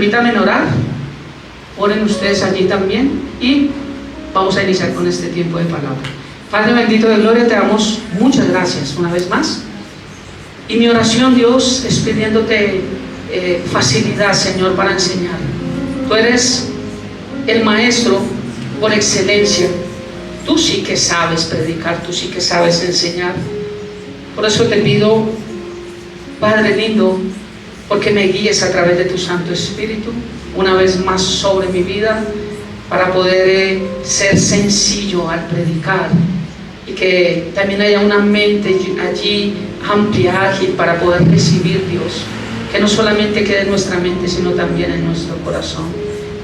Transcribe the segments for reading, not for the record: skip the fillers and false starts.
permítanme orar. Oren ustedes allí también y vamos a iniciar con este tiempo de palabra. Padre bendito de gloria, te damos muchas gracias una vez más. Y mi oración, Dios, es pidiéndote facilidad, Señor, para enseñar. Tú eres el maestro por excelencia. Tú sí que sabes predicar, tú sí que sabes enseñar. Por eso te pido, Padre lindo, porque me guíes a través de tu Santo Espíritu una vez más sobre mi vida, para poder ser sencillo al predicar, y que también haya una mente allí amplia, ágil, para poder recibir, Dios, que no solamente quede en nuestra mente, sino también en nuestro corazón.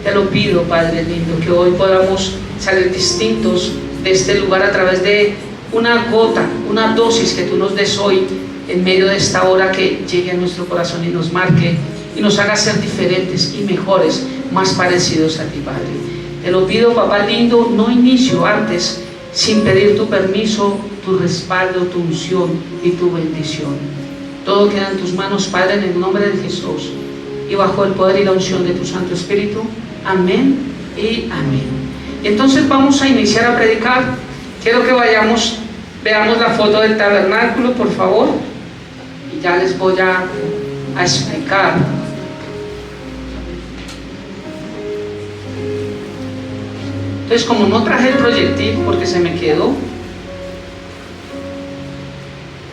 Te lo pido, Padre lindo, que hoy podamos salir distintos de este lugar a través de una gota, una dosis que tú nos des hoy en medio de esta hora, que llegue a nuestro corazón y nos marque y nos haga ser diferentes y mejores, más parecidos a ti, Padre. Te lo pido, papá lindo. No inicio antes sin pedir tu permiso, tu respaldo, tu unción y tu bendición. Todo queda en tus manos, Padre, en el nombre de Jesús y bajo el poder y la unción de tu Santo Espíritu. Amén y amén. Entonces vamos a iniciar a predicar. Quiero que veamos la foto del tabernáculo, por favor, y ya les voy a explicar. Entonces, como no traje el proyectil porque se me quedó,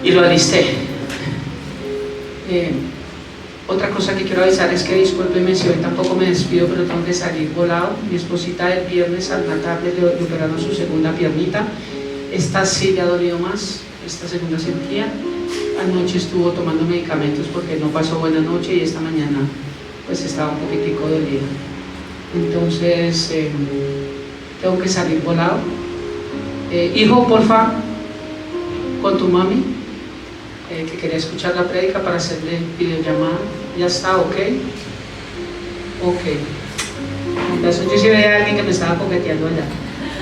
y lo alisté. Otra cosa que quiero avisar es que, discúlpenme si hoy tampoco me despido, pero tengo que salir volado. Mi esposita el viernes al la tarde le operaron su segunda piernita. Esta sí le ha dolido más, esta segunda cirugía. Anoche estuvo tomando medicamentos porque no pasó buena noche, y esta mañana pues estaba un poquitico dolida. Entonces tengo que salir volado. Hijo, porfa, con tu mami, que quería escuchar la prédica para hacerle videollamada. Ya está, ok. Entonces yo sí veía a alguien que me estaba coqueteando allá.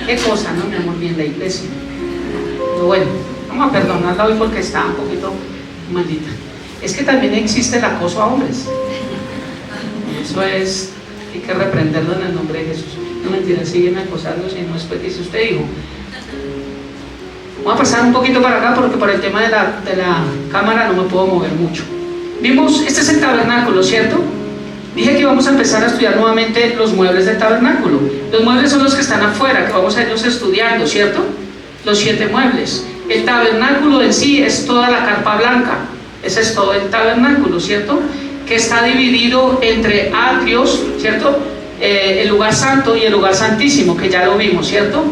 Qué cosa, ¿no, mi amor? Bien, la iglesia. Pero bueno, vamos a perdonarla hoy porque está un poquito maldita. Es que también existe el acoso a hombres. Eso es, hay que reprenderlo en el nombre de Jesús. No, mentira, siguen acosando, si no, después dice usted, hijo. Voy a pasar un poquito para acá porque por el tema de la cámara no me puedo mover mucho. Vimos, este es el tabernáculo, ¿cierto? Dije que íbamos a empezar a estudiar nuevamente los muebles del tabernáculo. Los muebles son los que están afuera, que vamos a irlos estudiando, ¿cierto? Los 7 muebles. El tabernáculo en sí es toda la carpa blanca. Ese es todo el tabernáculo, ¿cierto? Que está dividido entre atrios, ¿cierto? El lugar santo y el lugar santísimo, que ya lo vimos, ¿cierto?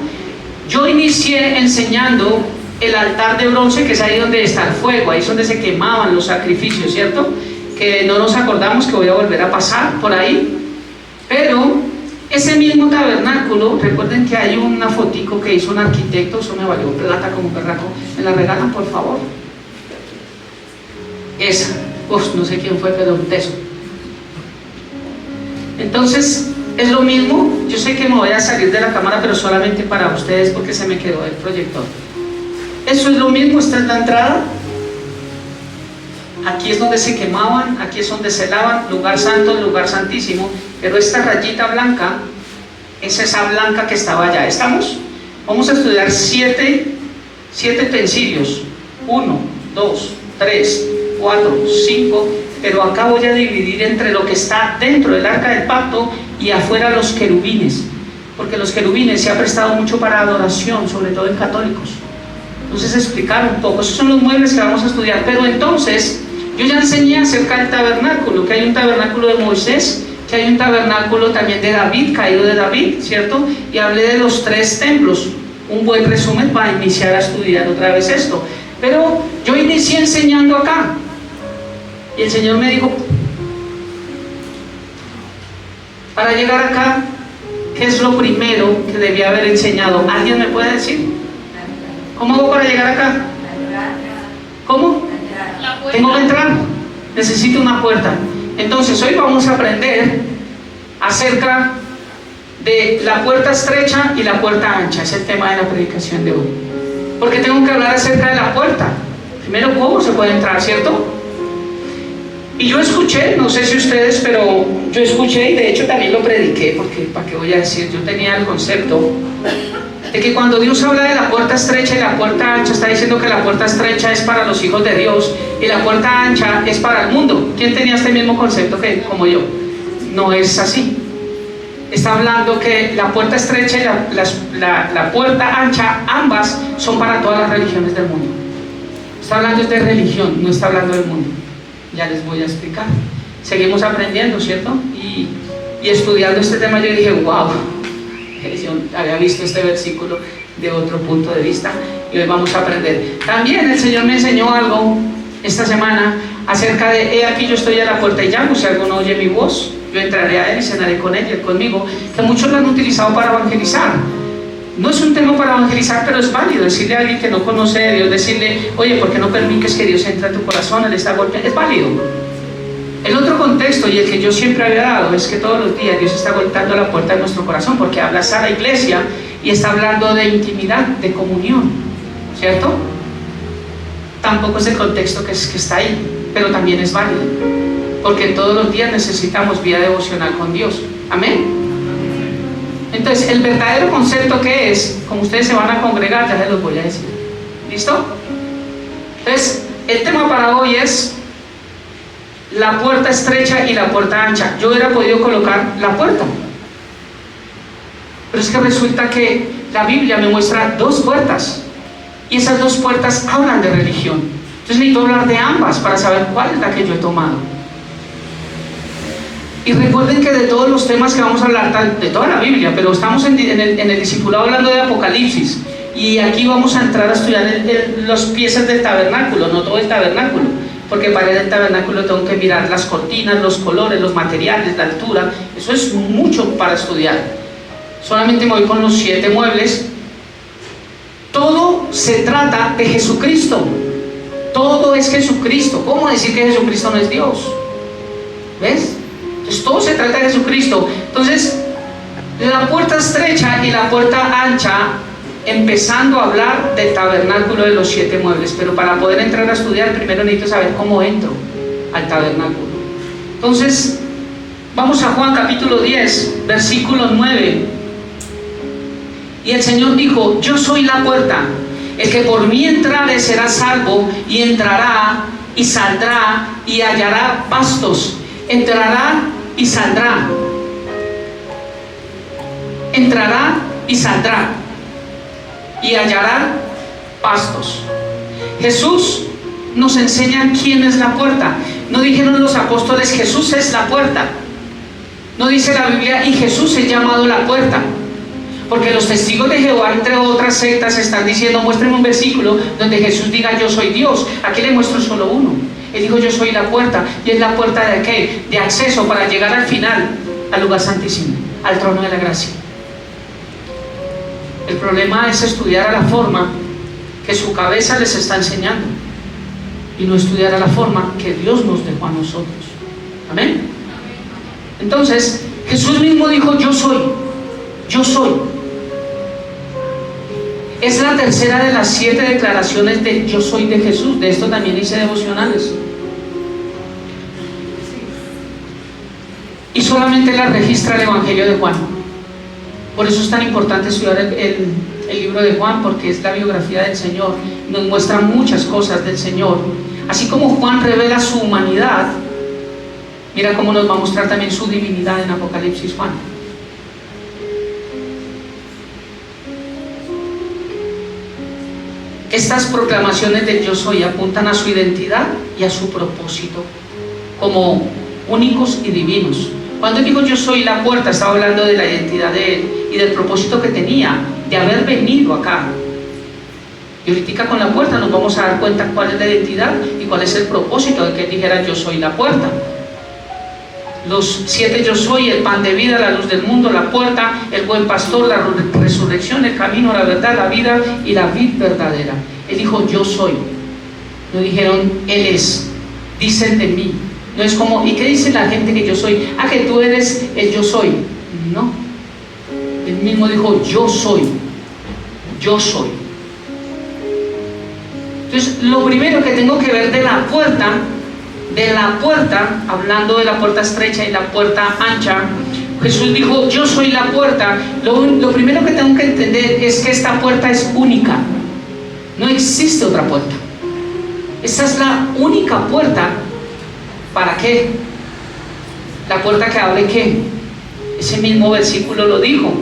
Yo inicié enseñando el altar de bronce, que es ahí donde está el fuego, ahí es donde se quemaban los sacrificios, ¿cierto? Que no nos acordamos, que voy a volver a pasar por ahí. Pero ese mismo tabernáculo, recuerden que hay una fotico que hizo un arquitecto, eso me valió plata como perraco. ¿Me la regalan, por favor? Esa, no sé quién fue, pero de eso. Entonces, es lo mismo. Yo sé que me voy a salir de la cámara, pero solamente para ustedes porque se me quedó el proyector. Eso es lo mismo. Esta es la entrada. Aquí es donde se quemaban, aquí es donde se lavan, lugar santo, lugar santísimo. Pero esta rayita blanca es esa blanca que estaba allá. ¿Estamos? Vamos a estudiar 7 utensilios. 1, 2, 3, 4, 5. Pero acá voy a dividir entre lo que está dentro del arca del pacto y afuera los querubines, porque los querubines se ha prestado mucho para adoración, sobre todo en católicos. Entonces, explicar un poco, esos son los muebles que vamos a estudiar. Pero entonces, yo ya enseñé acerca del tabernáculo, que hay un tabernáculo de Moisés, que hay un tabernáculo también de David, caído de David, ¿cierto? Y hablé de los 3 templos, un buen resumen para iniciar a estudiar otra vez esto. Pero yo inicié enseñando acá, y el Señor me dijo, para llegar acá, ¿qué es lo primero que debía haber enseñado? ¿Alguien me puede decir? ¿Cómo hago para llegar acá? ¿Cómo? Tengo que entrar. Necesito una puerta. Entonces, hoy vamos a aprender acerca de la puerta estrecha y la puerta ancha. Es el tema de la predicación de hoy. Porque tengo que hablar acerca de la puerta. Primero, ¿cómo se puede entrar, cierto? Y yo escuché, no sé si ustedes, pero yo escuché y de hecho también lo prediqué, porque ¿para qué voy a decir? Yo tenía el concepto de que cuando Dios habla de la puerta estrecha y la puerta ancha, está diciendo que la puerta estrecha es para los hijos de Dios y la puerta ancha es para el mundo. ¿Quién tenía este mismo concepto que como yo? No es así. Está hablando que la puerta estrecha y la puerta ancha, ambas son para todas las religiones del mundo. Está hablando de religión, no está hablando del mundo. Ya les voy a explicar. Seguimos aprendiendo, ¿cierto? Y estudiando este tema yo dije, wow, yo había visto este versículo de otro punto de vista y hoy vamos a aprender. También el Señor me enseñó algo esta semana acerca de, he aquí yo estoy a la puerta y llamo, si alguno oye mi voz, yo entraré a él y cenaré con él y él conmigo, que muchos lo han utilizado para evangelizar. No es un tema para evangelizar, pero es válido decirle a alguien que no conoce a Dios, decirle, oye, ¿por qué no permites que Dios entre a tu corazón? Él está golpeando. Es válido. El otro contexto, y el que yo siempre había dado, es que todos los días Dios está golpeando la puerta de nuestro corazón, porque habla a la iglesia y está hablando de intimidad, de comunión, ¿cierto? Tampoco es el contexto que está ahí, pero también es válido, porque todos los días necesitamos vida devocional con Dios. Amén. Entonces, el verdadero concepto que es, como ustedes se van a congregar, ya se los voy a decir. ¿Listo? Entonces, el tema para hoy es la puerta estrecha y la puerta ancha. Yo hubiera podido colocar la puerta, pero es que resulta que la Biblia me muestra dos puertas y esas dos puertas hablan de religión. Entonces necesito hablar de ambas para saber cuál es la que yo he tomado. Y recuerden que de todos los temas que vamos a hablar, de toda la Biblia, pero estamos en el discipulado hablando de Apocalipsis, y aquí vamos a entrar a estudiar los piezas del tabernáculo, no todo el tabernáculo, porque para el tabernáculo tengo que mirar las cortinas, los colores, los materiales, la altura. Eso es mucho para estudiar. Solamente me voy con los 7 muebles. Todo se trata de Jesucristo. Todo es Jesucristo. ¿Cómo decir que Jesucristo no es Dios? ¿Ves? Entonces todo se trata de Jesucristo. Entonces, la puerta estrecha y la puerta ancha, empezando a hablar del tabernáculo de los 7 muebles, pero para poder entrar a estudiar primero necesito saber cómo entro al tabernáculo. Entonces vamos a Juan capítulo 10 versículo 9. Y el Señor dijo, yo soy la puerta, el que por mí entrare será salvo, y entrará y saldrá y hallará pastos. Entrará y saldrá, entrará y saldrá y hallará pastos. Jesús nos enseña quién es la puerta. No dijeron los apóstoles, Jesús es la puerta. No dice la Biblia, y Jesús es llamado la puerta. Porque los testigos de Jehová, entre otras sectas, están diciendo, muéstrenme un versículo donde Jesús diga, yo soy Dios. Aquí le muestro solo uno. Él dijo, yo soy la puerta. ¿Y es la puerta de qué? De acceso para llegar al final, al lugar santísimo, al trono de la gracia. El problema es estudiar a la forma que su cabeza les está enseñando y no estudiar a la forma que Dios nos dejó a nosotros. Amén. Entonces Jesús mismo dijo, yo soy, yo soy. Es la tercera de las 7 declaraciones de yo soy de Jesús. De esto también hice devocionales y solamente la registra el Evangelio de Juan. Por eso es tan importante estudiar el libro de Juan, porque es la biografía del Señor, nos muestra muchas cosas del Señor. Así como Juan revela su humanidad, mira cómo nos va a mostrar también su divinidad en Apocalipsis Juan. Estas proclamaciones del yo soy apuntan a su identidad y a su propósito como únicos y divinos. Cuando digo yo soy la puerta, estaba hablando de la identidad de él y del propósito que tenía de haber venido acá. Y ahorita con la puerta nos vamos a dar cuenta cuál es la identidad y cuál es el propósito de que él dijera yo soy la puerta. Los 7 yo soy: el pan de vida, la luz del mundo, la puerta, el buen pastor, la resurrección, el camino, la verdad, la vida y la vid verdadera. Él dijo yo soy. No dijeron él es, dicen de mí. No es como, ¿y qué dice la gente que yo soy? Ah, que tú eres el yo soy. No. Él mismo dijo yo soy. Yo soy. Entonces, lo primero que tengo que ver de la puerta de la puerta, hablando de la puerta estrecha y la puerta ancha, Jesús dijo, yo soy la puerta. Lo primero que tengo que entender es que esta puerta es única. No existe otra puerta. Esta es la única puerta. ¿Para qué? La puerta que abre ¿qué? Ese mismo versículo lo dijo.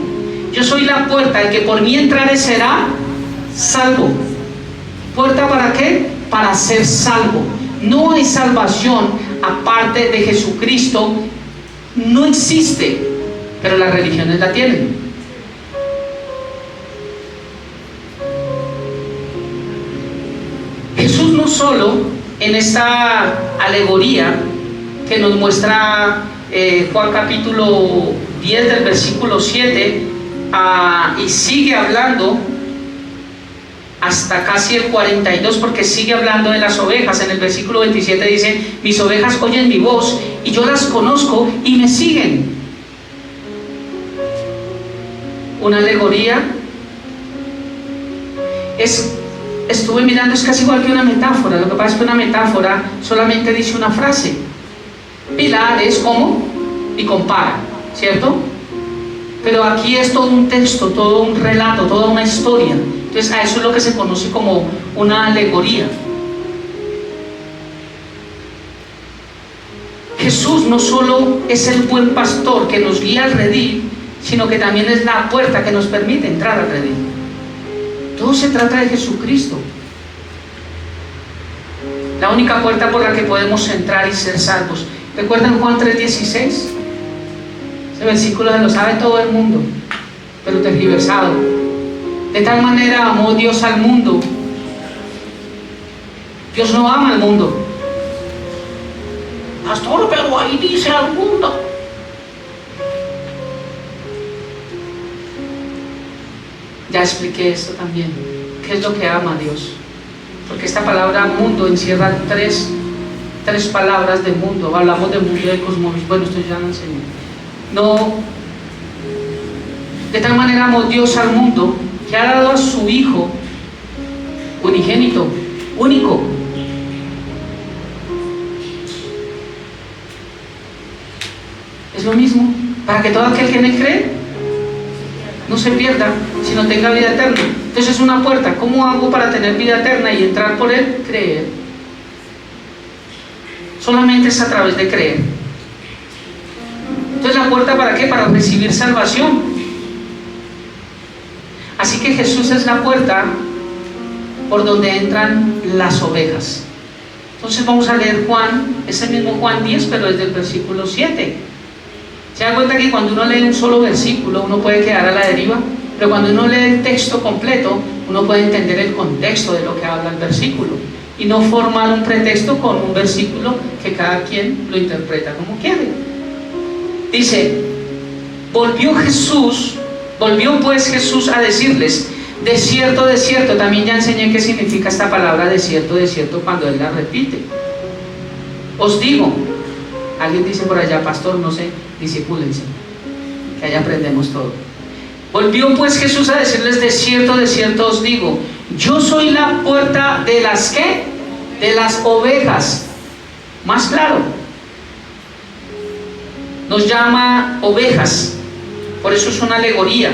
Yo soy la puerta, el que por mí entrare será salvo. ¿Puerta para qué? Para ser salvo. No hay salvación aparte de Jesucristo. No existe, pero las religiones la tienen. Jesús no solo en esta alegoría que nos muestra Juan capítulo 10 del versículo 7 y sigue hablando hasta casi el 42, porque sigue hablando de las ovejas. En el versículo 27 dice, mis ovejas oyen mi voz y yo las conozco y me siguen. Una alegoría estuve mirando, es casi igual que una metáfora. Lo que pasa es que una metáfora solamente dice una frase. Pilar es como y compara, ¿cierto? Pero aquí es todo un texto, todo un relato, toda una historia. Entonces a eso es lo que se conoce como una alegoría. Jesús no solo es el buen pastor que nos guía al redil, sino que también es la puerta que nos permite entrar al redil. Todo se trata de Jesucristo. La única puerta por la que podemos entrar y ser salvos. ¿Recuerdan Juan 3:16? Ese versículo se lo sabe todo el mundo, pero tergiversado. De tal manera amó Dios al mundo. Dios no ama al mundo. Pastor, pero ahí dice al mundo. Ya expliqué esto también. ¿Qué es lo que ama a Dios? Porque esta palabra mundo encierra tres palabras de mundo. Hablamos de mundo y de cosmos. Bueno, esto ya lo enseñé. No. De tal manera amó Dios al mundo que ha dado a su Hijo unigénito, único. Es lo mismo, para que todo aquel que en él cree no se pierda, sino tenga vida eterna. Entonces es una puerta. ¿Cómo hago para tener vida eterna y entrar por él? Creer. Solamente es a través de creer. Entonces la puerta ¿para qué? Para recibir salvación. Así que Jesús es la puerta por donde entran las ovejas. Entonces vamos a leer Juan, ese mismo Juan 10, pero desde el versículo 7. ¿Se da cuenta que cuando uno lee un solo versículo uno puede quedar a la deriva? Pero cuando uno lee el texto completo uno puede entender el contexto de lo que habla el versículo y no formar un pretexto con un versículo que cada quien lo interpreta como quiere. Dice, volvió pues Jesús a decirles, de cierto, también ya enseñé qué significa esta palabra de cierto, cuando él la repite. Os digo, alguien dice por allá, pastor, no sé, discípulense, que allá aprendemos todo. Volvió pues Jesús a decirles, de cierto os digo, yo soy la puerta de las ¿qué? De las ovejas. Más claro, nos llama ovejas, por eso es una alegoría.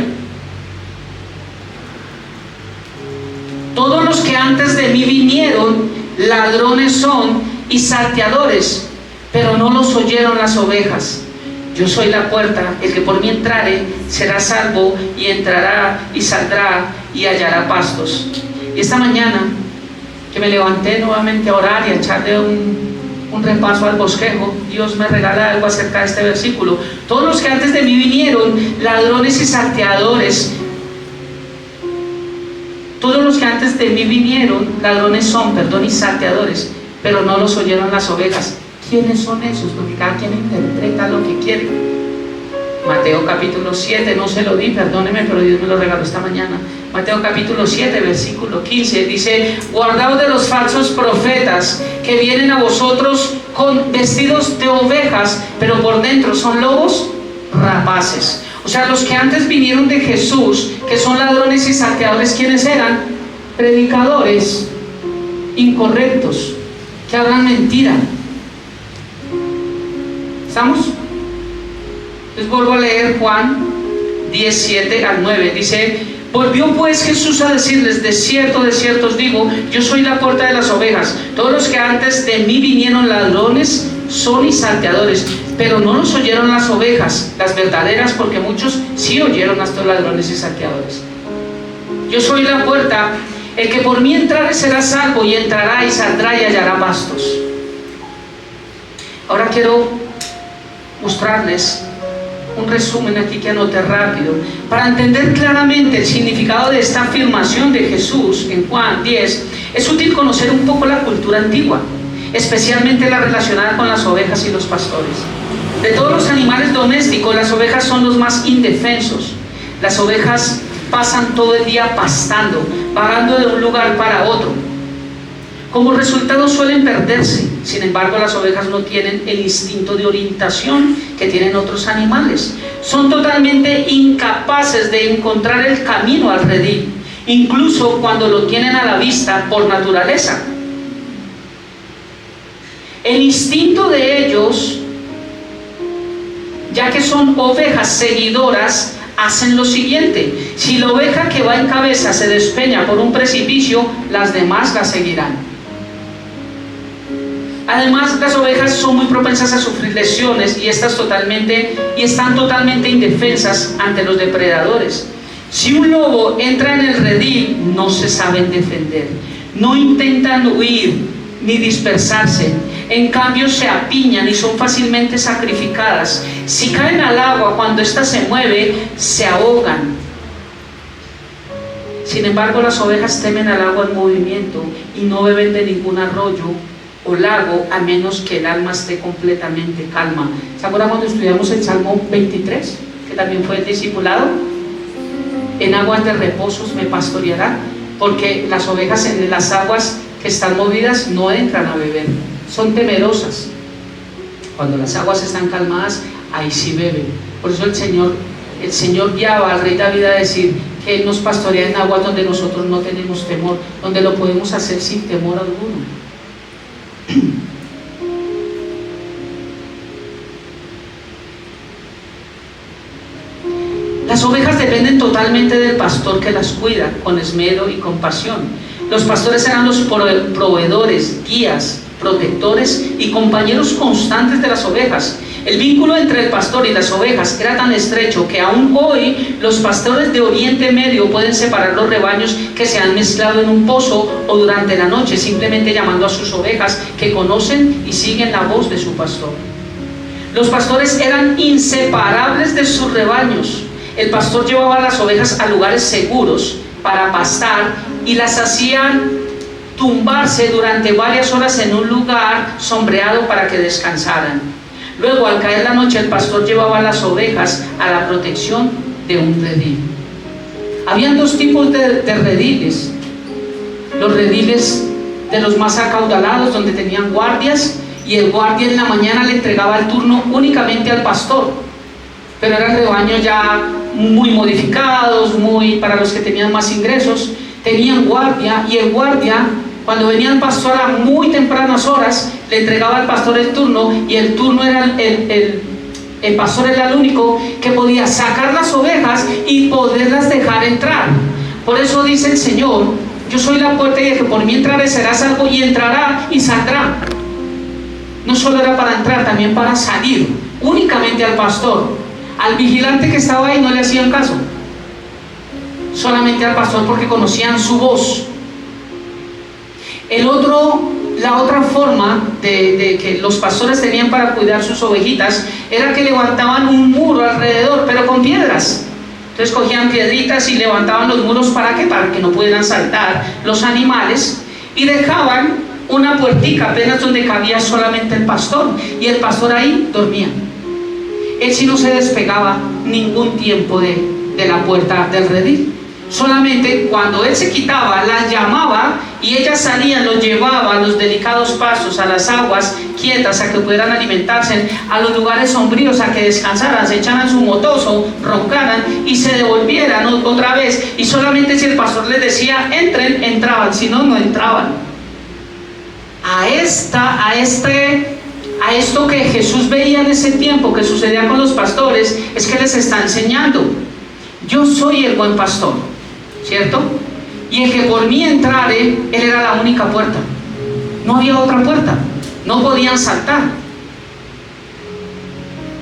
Todos los que antes de mí vinieron, ladrones son y salteadores, pero no los oyeron las ovejas. Yo soy la puerta, el que por mí entrare será salvo, y entrará y saldrá y hallará pastos. Y esta mañana que me levanté nuevamente a orar y a echarle un repaso al bosquejo, Dios me regala algo acerca de este versículo. Todos los que antes de mí vinieron, ladrones y salteadores. Todos los que antes de mí vinieron, ladrones son, y salteadores, pero no los oyeron las ovejas. ¿Quiénes son esos? Porque cada quien interpreta lo que quiere. Mateo capítulo 7, no se lo di, perdóneme, pero Dios me lo regaló esta mañana. Mateo capítulo 7, versículo 15, dice, guardaos de los falsos profetas que vienen a vosotros con vestidos de ovejas, pero por dentro son lobos rapaces. O sea, los que antes vinieron de Jesús, que son ladrones y salteadores, ¿quiénes eran? Predicadores incorrectos, que hablan mentira. ¿Estamos? Les vuelvo a leer Juan 17 al 9. Dice: volvió pues Jesús a decirles: de cierto os digo, yo soy la puerta de las ovejas. Todos los que antes de mí vinieron ladrones son y salteadores, pero no los oyeron las ovejas, las verdaderas, porque muchos sí oyeron a estos ladrones y salteadores. Yo soy la puerta, el que por mí entrare será salvo, y entrará y saldrá y hallará pastos. Ahora quiero mostrarles un resumen aquí que anoté rápido, para entender claramente el significado de esta afirmación de Jesús en Juan 10. Es útil conocer un poco la cultura antigua, especialmente la relacionada con las ovejas y los pastores. De todos los animales domésticos, las ovejas son los más indefensos. Las ovejas pasan todo el día pastando, vagando de un lugar para otro. Como resultado suelen perderse. Sin embargo, las ovejas no tienen el instinto de orientación que tienen otros animales. Son totalmente incapaces de encontrar el camino al redil, incluso cuando lo tienen a la vista por naturaleza. El instinto de ellos, ya que son ovejas seguidoras, hacen lo siguiente: si la oveja que va en cabeza se despeña por un precipicio, las demás la seguirán. Además, las ovejas son muy propensas a sufrir lesiones y están totalmente indefensas ante los depredadores. Si un lobo entra en el redil, no se saben defender, no intentan huir ni dispersarse. En cambio, se apiñan y son fácilmente sacrificadas. Si caen al agua cuando ésta se mueve, se ahogan. Sin embargo, las ovejas temen al agua en movimiento y no beben de ningún arroyo o lago, a menos que el alma esté completamente calma. ¿Se acuerdan cuando estudiamos el Salmo 23? Que también fue el discipulado. En aguas de reposos me pastoreará, porque las ovejas en las aguas que están movidas no entran a beber, son temerosas. Cuando las aguas están calmadas, ahí sí beben. Por eso el Señor guiaba al rey David a decir que Él nos pastorea en aguas donde nosotros no tenemos temor, donde lo podemos hacer sin temor alguno. Las ovejas dependen totalmente del pastor que las cuida con esmero y compasión. Los pastores eran los proveedores, guías, protectores y compañeros constantes de las ovejas. El vínculo entre el pastor y las ovejas era tan estrecho que aún hoy los pastores de Oriente Medio pueden separar los rebaños que se han mezclado en un pozo o durante la noche, simplemente llamando a sus ovejas que conocen y siguen la voz de su pastor. Los pastores eran inseparables de sus rebaños. El pastor llevaba a las ovejas a lugares seguros para pastar y las hacían tumbarse durante varias horas en un lugar sombreado para que descansaran. Luego, al caer la noche, el pastor llevaba a las ovejas a la protección de un redil. Habían dos tipos de rediles: los rediles de los más acaudalados, donde tenían guardias, y el guardia en la mañana le entregaba el turno únicamente al pastor, pero eran rebaños ya muy modificados, para los que tenían más ingresos, tenían guardia, y el guardia, cuando venía el pastor a muy tempranas horas, le entregaba al pastor el turno, y el turno era el pastor era el único que podía sacar las ovejas y poderlas dejar entrar. Por eso dice el Señor: yo soy la puerta, y el que por mí entrare será salvo, y entrará y saldrá. No solo era para entrar, también para salir. Únicamente al pastor. Al vigilante que estaba ahí no le hacían caso, solamente al pastor, porque conocían su voz. La otra forma de que los pastores tenían para cuidar sus ovejitas era que levantaban un muro alrededor, pero con piedras. Entonces cogían piedritas y levantaban los muros. ¿Para qué? Para que no pudieran saltar los animales, y dejaban una puertica apenas donde cabía solamente el pastor, y el pastor ahí dormía. Él sí no se despegaba ningún tiempo de la puerta del redil. Solamente cuando él se quitaba, las llamaba, y ellas salían, los llevaba a los delicados pasos, a las aguas quietas, a que pudieran alimentarse, a los lugares sombríos, a que descansaran, se echaran su motoso, roncaran y se devolvieran otra vez. Y solamente si el pastor les decía entren, entraban, si no, no entraban. A a esto que Jesús veía en ese tiempo que sucedía con los pastores, es que les está enseñando: yo soy el buen pastor, ¿cierto? Y el que por mí entrare, él era la única puerta. No había otra puerta, no podían saltar.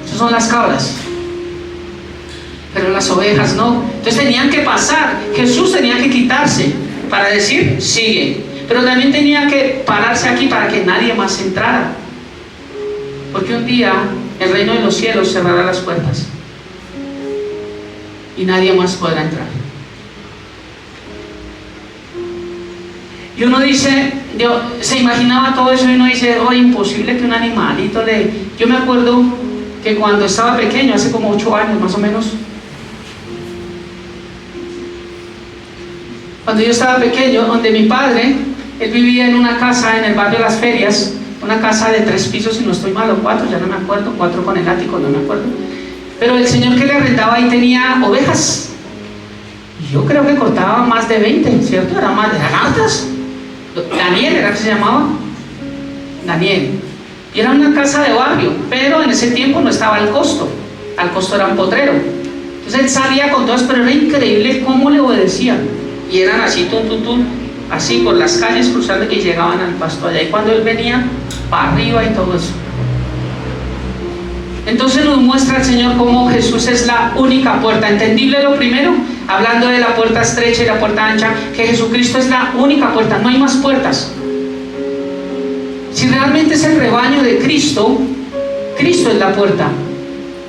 Esas son las cabras, pero las ovejas no. Entonces tenían que pasar. Jesús tenía que quitarse para decir: sigue. Pero también tenía que pararse aquí para que nadie más entrara, porque un día el reino de los cielos cerrará las puertas y nadie más podrá entrar. Y uno dice, se imaginaba todo eso y uno dice: oh, imposible que un animalito le... Yo me acuerdo que cuando estaba pequeño, hace como 8 años más o menos, cuando yo estaba pequeño, donde mi padre, él vivía en una casa en el barrio de Las Ferias, una casa de 3 pisos, si no estoy mal, o 4, ya no me acuerdo, 4 con el ático, no me acuerdo. Pero el señor que le arrendaba ahí tenía ovejas. Yo creo que cortaba más de 20, ¿cierto? Eran hartas. Daniel era que se llamaba. Daniel. Y era una casa de barrio, pero en ese tiempo no estaba al costo era un potrero. Entonces él salía con todas, pero era increíble cómo le obedecían. Y eran así, así por las calles cruzando, y llegaban al pasto allá. Y cuando él venía, para arriba y todo eso. Entonces nos muestra el Señor cómo Jesús es la única puerta. Entendible lo primero, hablando de la puerta estrecha y la puerta ancha, que Jesucristo es la única puerta, no hay más puertas. Si realmente es el rebaño de Cristo, Cristo es la puerta.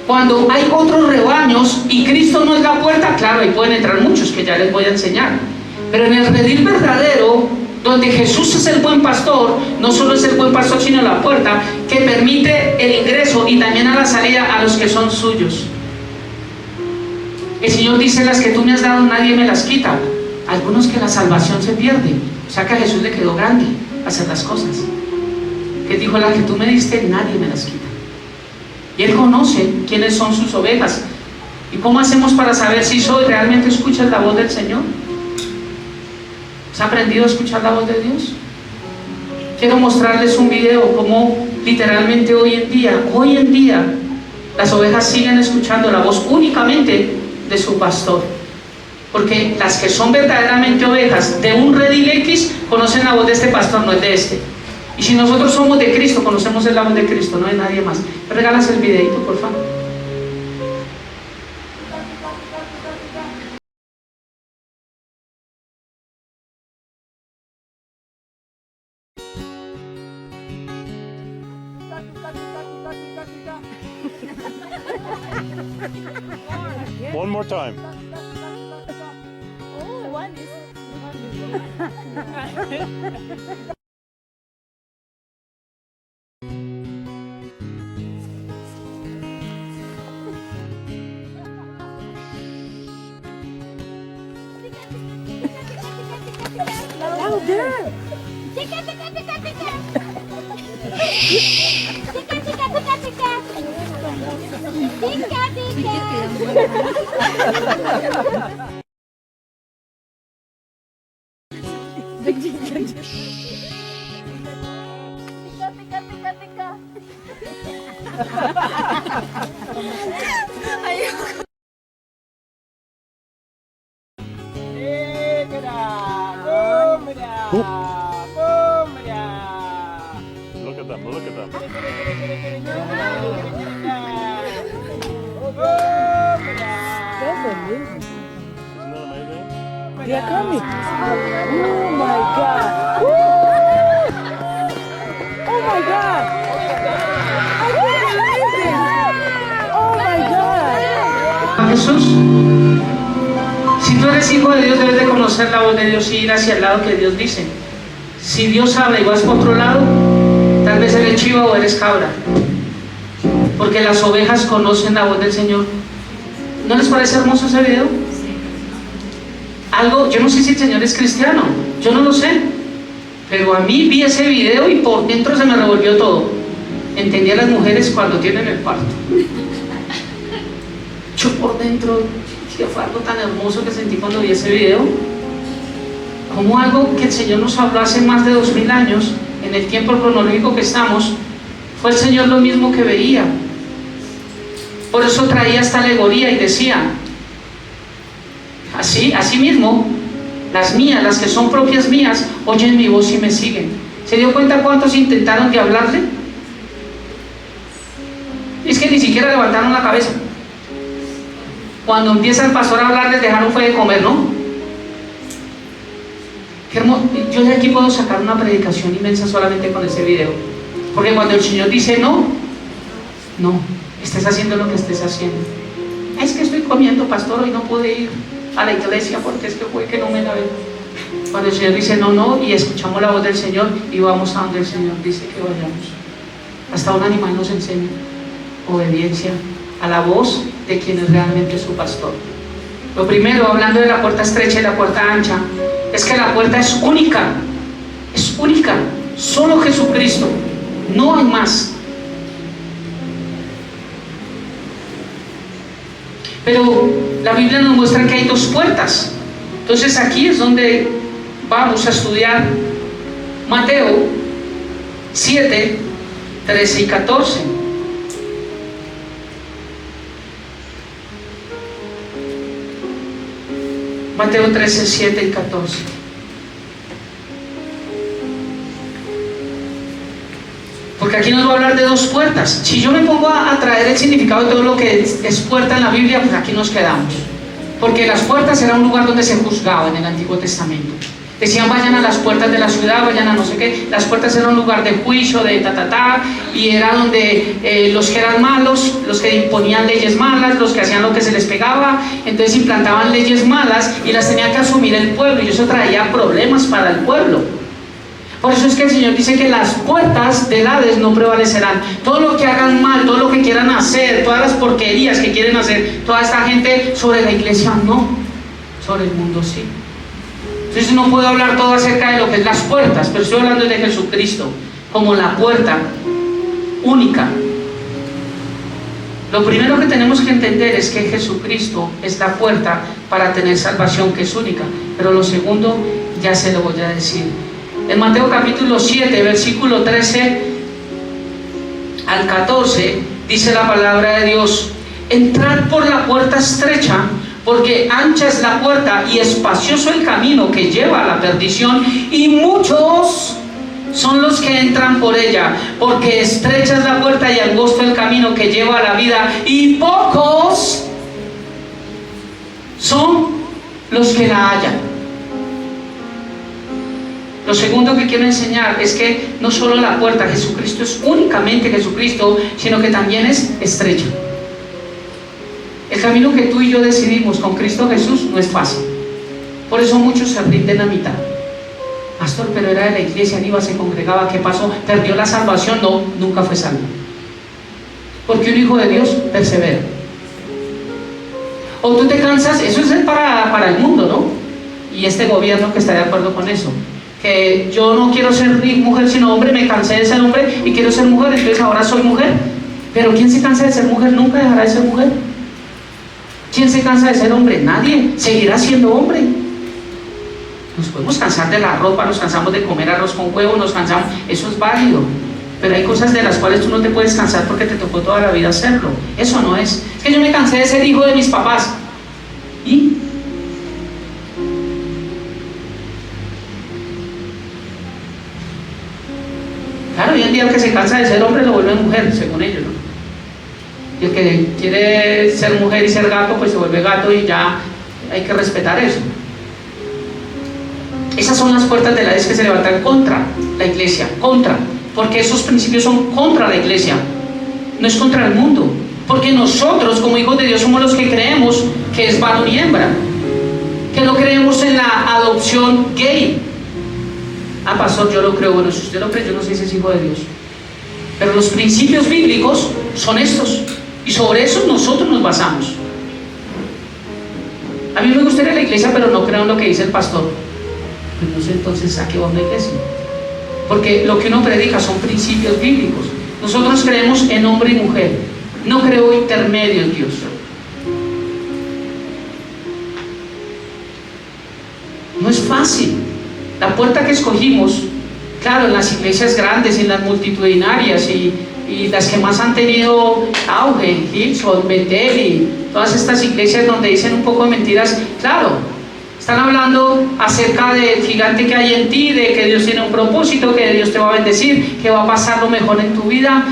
Cuando hay otros rebaños y Cristo no es la puerta, claro, ahí pueden entrar muchos, que ya les voy a enseñar. Pero en el redil verdadero, donde Jesús es el buen pastor, no solo es el buen pastor, sino la puerta que permite el ingreso y también a la salida a los que son suyos. El Señor dice: las que tú me has dado nadie me las quita. Algunos que la salvación se pierde. O sea que a Jesús le quedó grande hacer las cosas. Que dijo: las que tú me diste nadie me las quita. Y Él conoce quiénes son sus ovejas. ¿Y cómo hacemos para saber si realmente escuchas la voz del Señor? ¿Has aprendido a escuchar la voz de Dios? Quiero mostrarles un video como literalmente hoy en día las ovejas siguen escuchando la voz únicamente de su pastor, porque las que son verdaderamente ovejas de un redil X conocen la voz de este pastor, no es de este. Y si nosotros somos de Cristo, conocemos la voz de Cristo, no de nadie más. ¿Me regalas el videito, por favor? One more time. Oh, one is. Louder. Tika, tika, tika, tika. Tika, tika, tika, tika. Tika, tika. Tika, tika, tika. Ayoko. Look at them, look at them. That's amazing. Isn't that amazing? They are coming. Oh my God. Woo! Oh my God. I can't believe it. Oh my God. Jesús, si tú eres hijo de Dios, debes de conocer la voz de Dios y ir hacia el lado que Dios dice. Si Dios habla y vas por otro lado, tal vez eres chiva o eres cabra, porque las ovejas conocen la voz del Señor. ¿No les parece hermoso ese video? Algo, yo no sé si el Señor es cristiano, yo no lo sé, pero a mí vi ese video y por dentro se me revolvió todo. Entendí a las mujeres cuando tienen el parto. Yo por dentro, que fue algo tan hermoso que sentí cuando vi ese video, como algo que el Señor nos habló hace más de 2000 años, en el tiempo cronológico que estamos, Fue el Señor lo mismo que veía. Por eso traía esta alegoría y decía, así mismo, las mías, las que son propias mías, oyen mi voz y me siguen. ¿Se dio cuenta cuántos intentaron de hablarle? Es que ni siquiera levantaron la cabeza. Cuando empieza el pastor a hablarles, dejaron fue de comer, ¿no? Qué hermoso. Yo de aquí puedo sacar una predicación inmensa solamente con ese video. Porque cuando el Señor dice no, estés haciendo lo que estés haciendo. Es que estoy comiendo, pastor, hoy no pude ir a la iglesia porque es que fue que no me la veo. Cuando el Señor dice no, y escuchamos la voz del Señor y vamos a donde el Señor dice que vayamos. Hasta un animal nos enseña obediencia a la voz de quien es realmente su pastor. Lo primero, hablando de la puerta estrecha y la puerta ancha, es que la puerta es única, solo Jesucristo, no hay más. Pero la Biblia nos muestra que hay dos puertas. Entonces aquí es donde vamos a estudiar Mateo 7, 13 y 14. Mateo 13, 7 y 14. Porque aquí nos va a hablar de dos puertas. Si yo me pongo a traer el significado de todo lo que es puerta en la Biblia, pues aquí nos quedamos. Porque las puertas era un lugar donde se juzgaba en el Antiguo Testamento. Decían, vayan a las puertas de la ciudad, vayan a no sé qué. Las puertas eran un lugar de juicio, de y era donde los que eran malos, los que imponían leyes malas, los que hacían lo que se les pegaba, entonces implantaban leyes malas y las tenía que asumir el pueblo, y eso traía problemas para el pueblo. Por eso es que el Señor dice que las puertas del Hades no prevalecerán. Todo lo que hagan mal, todo lo que quieran hacer, todas las porquerías que quieren hacer, toda esta gente, sobre la iglesia no, sobre el mundo sí. Entonces no puedo hablar todo acerca de lo que es las puertas, pero estoy hablando de Jesucristo como la puerta única. Lo primero que tenemos que entender es que Jesucristo es la puerta para tener salvación, que es única. Pero lo segundo ya se lo voy a decir. En Mateo capítulo 7, versículo 13 al 14, dice la palabra de Dios: entrad por la puerta estrecha, porque ancha es la puerta y espacioso el camino que lleva a la perdición, y muchos son los que entran por ella, porque estrecha es la puerta y angosto el camino que lleva a la vida, y pocos son los que la hallan. Lo segundo que quiero enseñar es que no solo la puerta, Jesucristo es únicamente Jesucristo, sino que también es estrecha. El camino que tú y yo decidimos con Cristo Jesús no es fácil. Por eso muchos se rinden a mitad. Pastor, pero era de la iglesia, iba, se congregaba, ¿qué pasó? ¿Perdió la salvación? No, nunca fue salvo. Porque un hijo de Dios persevera. O tú te cansas, eso es para el mundo, ¿no? Y este gobierno que está de acuerdo con eso. Que yo no quiero ser mujer sino hombre, me cansé de ser hombre y quiero ser mujer, entonces ahora soy mujer. Pero ¿quién se cansa de ser mujer? Nunca dejará de ser mujer. ¿Quién se cansa de ser hombre? Nadie. Seguirá siendo hombre. Nos podemos cansar de la ropa, nos cansamos de comer arroz con huevo, nos cansamos, eso es válido. Pero hay cosas de las cuales tú no te puedes cansar porque te tocó toda la vida hacerlo. Eso no es. Es que yo me cansé de ser hijo de mis papás. ¿Y? Claro, hoy en día el que se cansa de ser hombre lo vuelve mujer, según ellos, ¿no? Y el que quiere ser mujer y ser gato, pues se vuelve gato, y ya hay que respetar eso. Esas son las puertas de la Hades que se levantan contra la iglesia, porque esos principios son contra la iglesia, no es contra el mundo. Porque nosotros, como hijos de Dios, somos los que creemos que es varón y hembra, que no creemos en la adopción gay. Ah, pastor, yo lo creo. Bueno, si usted lo cree, yo no sé si es hijo de Dios. Pero los principios bíblicos son estos, y sobre eso nosotros nos basamos. A mí me gustaría la iglesia, pero no creo en lo que dice el pastor. Pues no sé entonces a qué va una iglesia. Porque lo que uno predica son principios bíblicos. Nosotros creemos en hombre y mujer. No creo intermedio en Dios. No es fácil. La puerta que escogimos, claro, en las iglesias grandes, en las multitudinarias, y y las que más han tenido auge, Hillsong, Bethel y todas estas iglesias donde dicen un poco de mentiras, claro, están hablando acerca del gigante que hay en ti, de que Dios tiene un propósito, que Dios te va a bendecir, que va a pasar lo mejor en tu vida,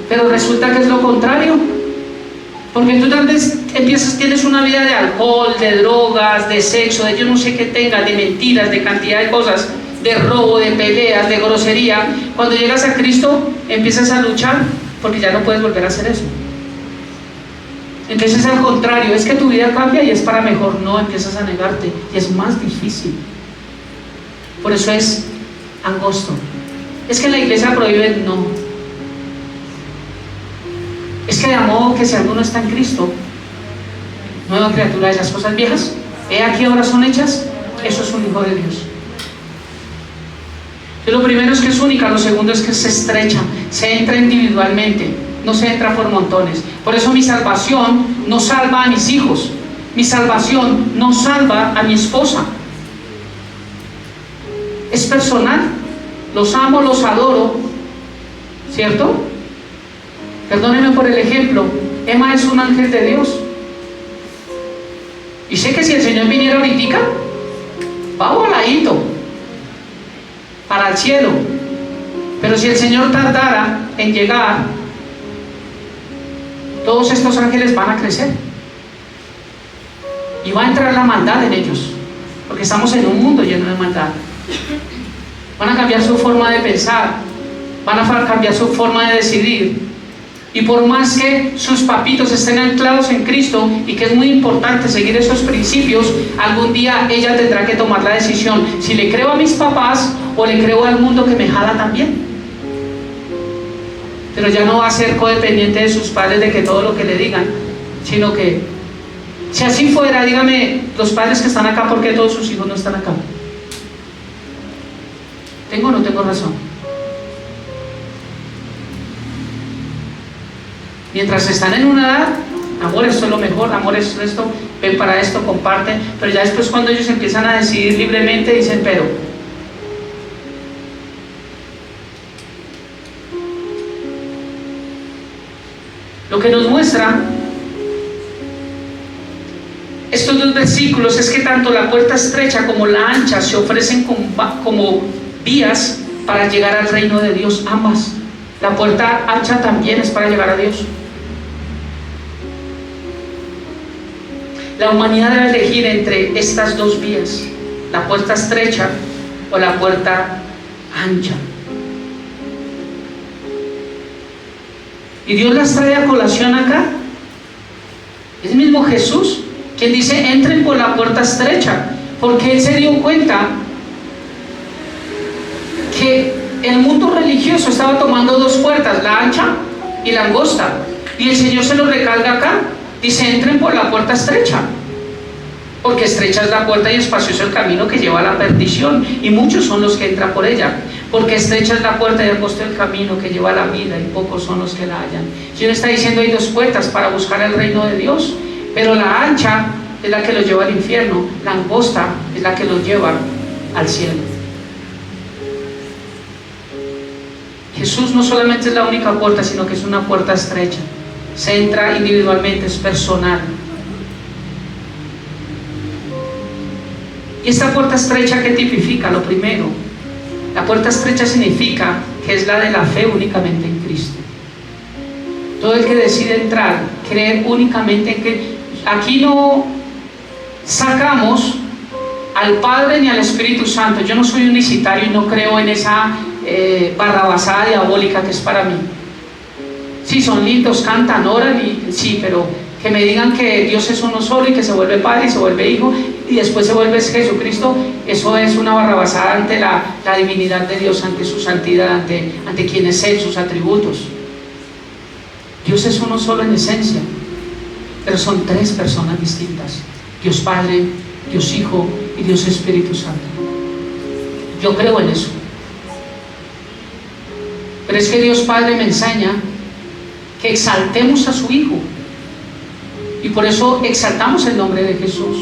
pero resulta que es lo contrario, porque tú tal vez tienes una vida de alcohol, de drogas, de sexo, de yo no sé qué tengas, de mentiras, de cantidad de cosas, de robo, de peleas, de grosería. Cuando llegas a Cristo empiezas a luchar porque ya no puedes volver a hacer eso. Entonces al contrario, es que tu vida cambia y es para mejor. No, empiezas a negarte y es más difícil. Por eso es angosto. Es que en la iglesia prohíben, no. Es que de modo que si alguno está en Cristo, nueva criatura, de las cosas viejas, he aquí ahora son hechas. Eso es un hijo de Dios. Entonces, lo primero es que es única, lo segundo es que se estrecha, se entra individualmente, no se entra por montones. Por eso mi salvación no salva a mis hijos, mi salvación no salva a mi esposa. Es personal, los amo, los adoro, ¿cierto? Perdónenme por el ejemplo, Emma es un ángel de Dios. Y sé que si el Señor viniera ahorita, va voladito para el cielo. Pero si el Señor tardara en llegar, todos estos ángeles van a crecer. Y va a entrar la maldad en ellos, porque estamos en un mundo lleno de maldad. Van a cambiar su forma de pensar, van a cambiar su forma de decidir. Y por más que sus papitos estén anclados en Cristo, y que es muy importante seguir esos principios, algún día ella tendrá que tomar la decisión, si le creo a mis papás o le creo al mundo que me jala también. Pero ya no va a ser codependiente de sus padres, de que todo lo que le digan, sino que, si así fuera, dígame, los padres que están acá, ¿por qué todos sus hijos no están acá? ¿Tengo o no tengo razón? Mientras están en una edad, amor, esto es lo mejor, amor, esto, ven para esto, comparten, pero ya después cuando ellos empiezan a decidir libremente, dicen, pero lo que nos muestra estos dos versículos es que tanto la puerta estrecha como la ancha se ofrecen como vías para llegar al reino de Dios, ambas. La puerta ancha también es para llegar a Dios. La humanidad debe elegir entre estas dos vías, la puerta estrecha o la puerta ancha. Y Dios las trae a colación acá. Es mismo Jesús quien dice, entren por la puerta estrecha, porque Él se dio cuenta que el mundo religioso estaba tomando dos puertas, la ancha y la angosta, y el Señor se lo recalca acá, dice, entren por la puerta estrecha, porque estrecha es la puerta y espacioso el camino que lleva a la perdición, y muchos son los que entran por ella, porque estrecha es la puerta y angosto el camino que lleva a la vida, y pocos son los que la hallan. El Señor está diciendo, hay dos puertas para buscar el reino de Dios, pero la ancha es la que los lleva al infierno, la angosta es la que los lleva al cielo. Jesús no solamente es la única puerta, sino que es una puerta estrecha. Se entra individualmente, es personal. Y esta puerta estrecha, ¿qué tipifica? Lo primero, la puerta estrecha significa que es la de la fe únicamente en Cristo. Todo el que decide entrar, creer únicamente en que aquí no sacamos al Padre ni al Espíritu Santo. Yo no soy unicitario y no creo en esa barrabasada diabólica que es para mí. Sí, son lindos, cantan, oran, y sí, pero que me digan que Dios es uno solo y que se vuelve Padre y se vuelve Hijo y después se vuelve Jesucristo, eso es una barrabasada ante la divinidad de Dios, ante su santidad, ante quien es Él, sus atributos. Dios es uno solo en esencia, pero son tres personas distintas: Dios Padre, Dios Hijo y Dios Espíritu Santo. Yo creo en eso. Pero es que Dios Padre me enseña que exaltemos a su Hijo, y por eso exaltamos el nombre de Jesús.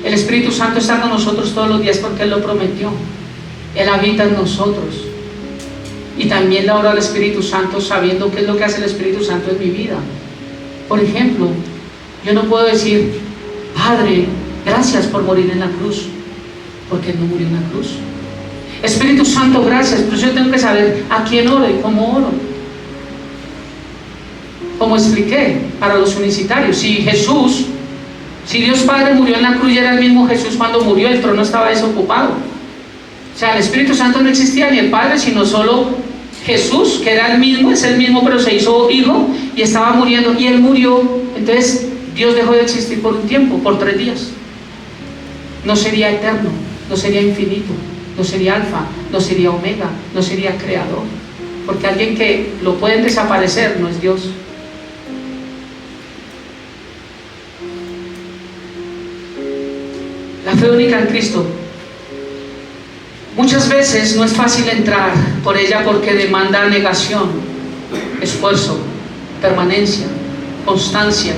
El Espíritu Santo está con nosotros todos los días porque Él lo prometió. Él habita en nosotros. Y también le oro al Espíritu Santo sabiendo qué es lo que hace el Espíritu Santo en mi vida. Por ejemplo, yo no puedo decir, Padre, gracias por morir en la cruz, porque Él no murió en la cruz. Espíritu Santo, gracias, pero yo tengo que saber a quién oro y cómo oro. Como expliqué para los unicitarios, si Dios Padre murió en la cruz y era el mismo Jesús cuando murió, el trono estaba desocupado. O sea, el Espíritu Santo no existía ni el Padre, sino solo Jesús, que era el mismo, es el mismo, pero se hizo hijo y estaba muriendo y Él murió. Entonces Dios dejó de existir por un tiempo, por 3 días. No sería eterno, no sería infinito, no sería alfa, no sería omega, no sería creador. Porque alguien que lo pueden desaparecer no es Dios. La fe única en Cristo. Muchas veces no es fácil entrar por ella porque demanda negación, esfuerzo, permanencia, constancia,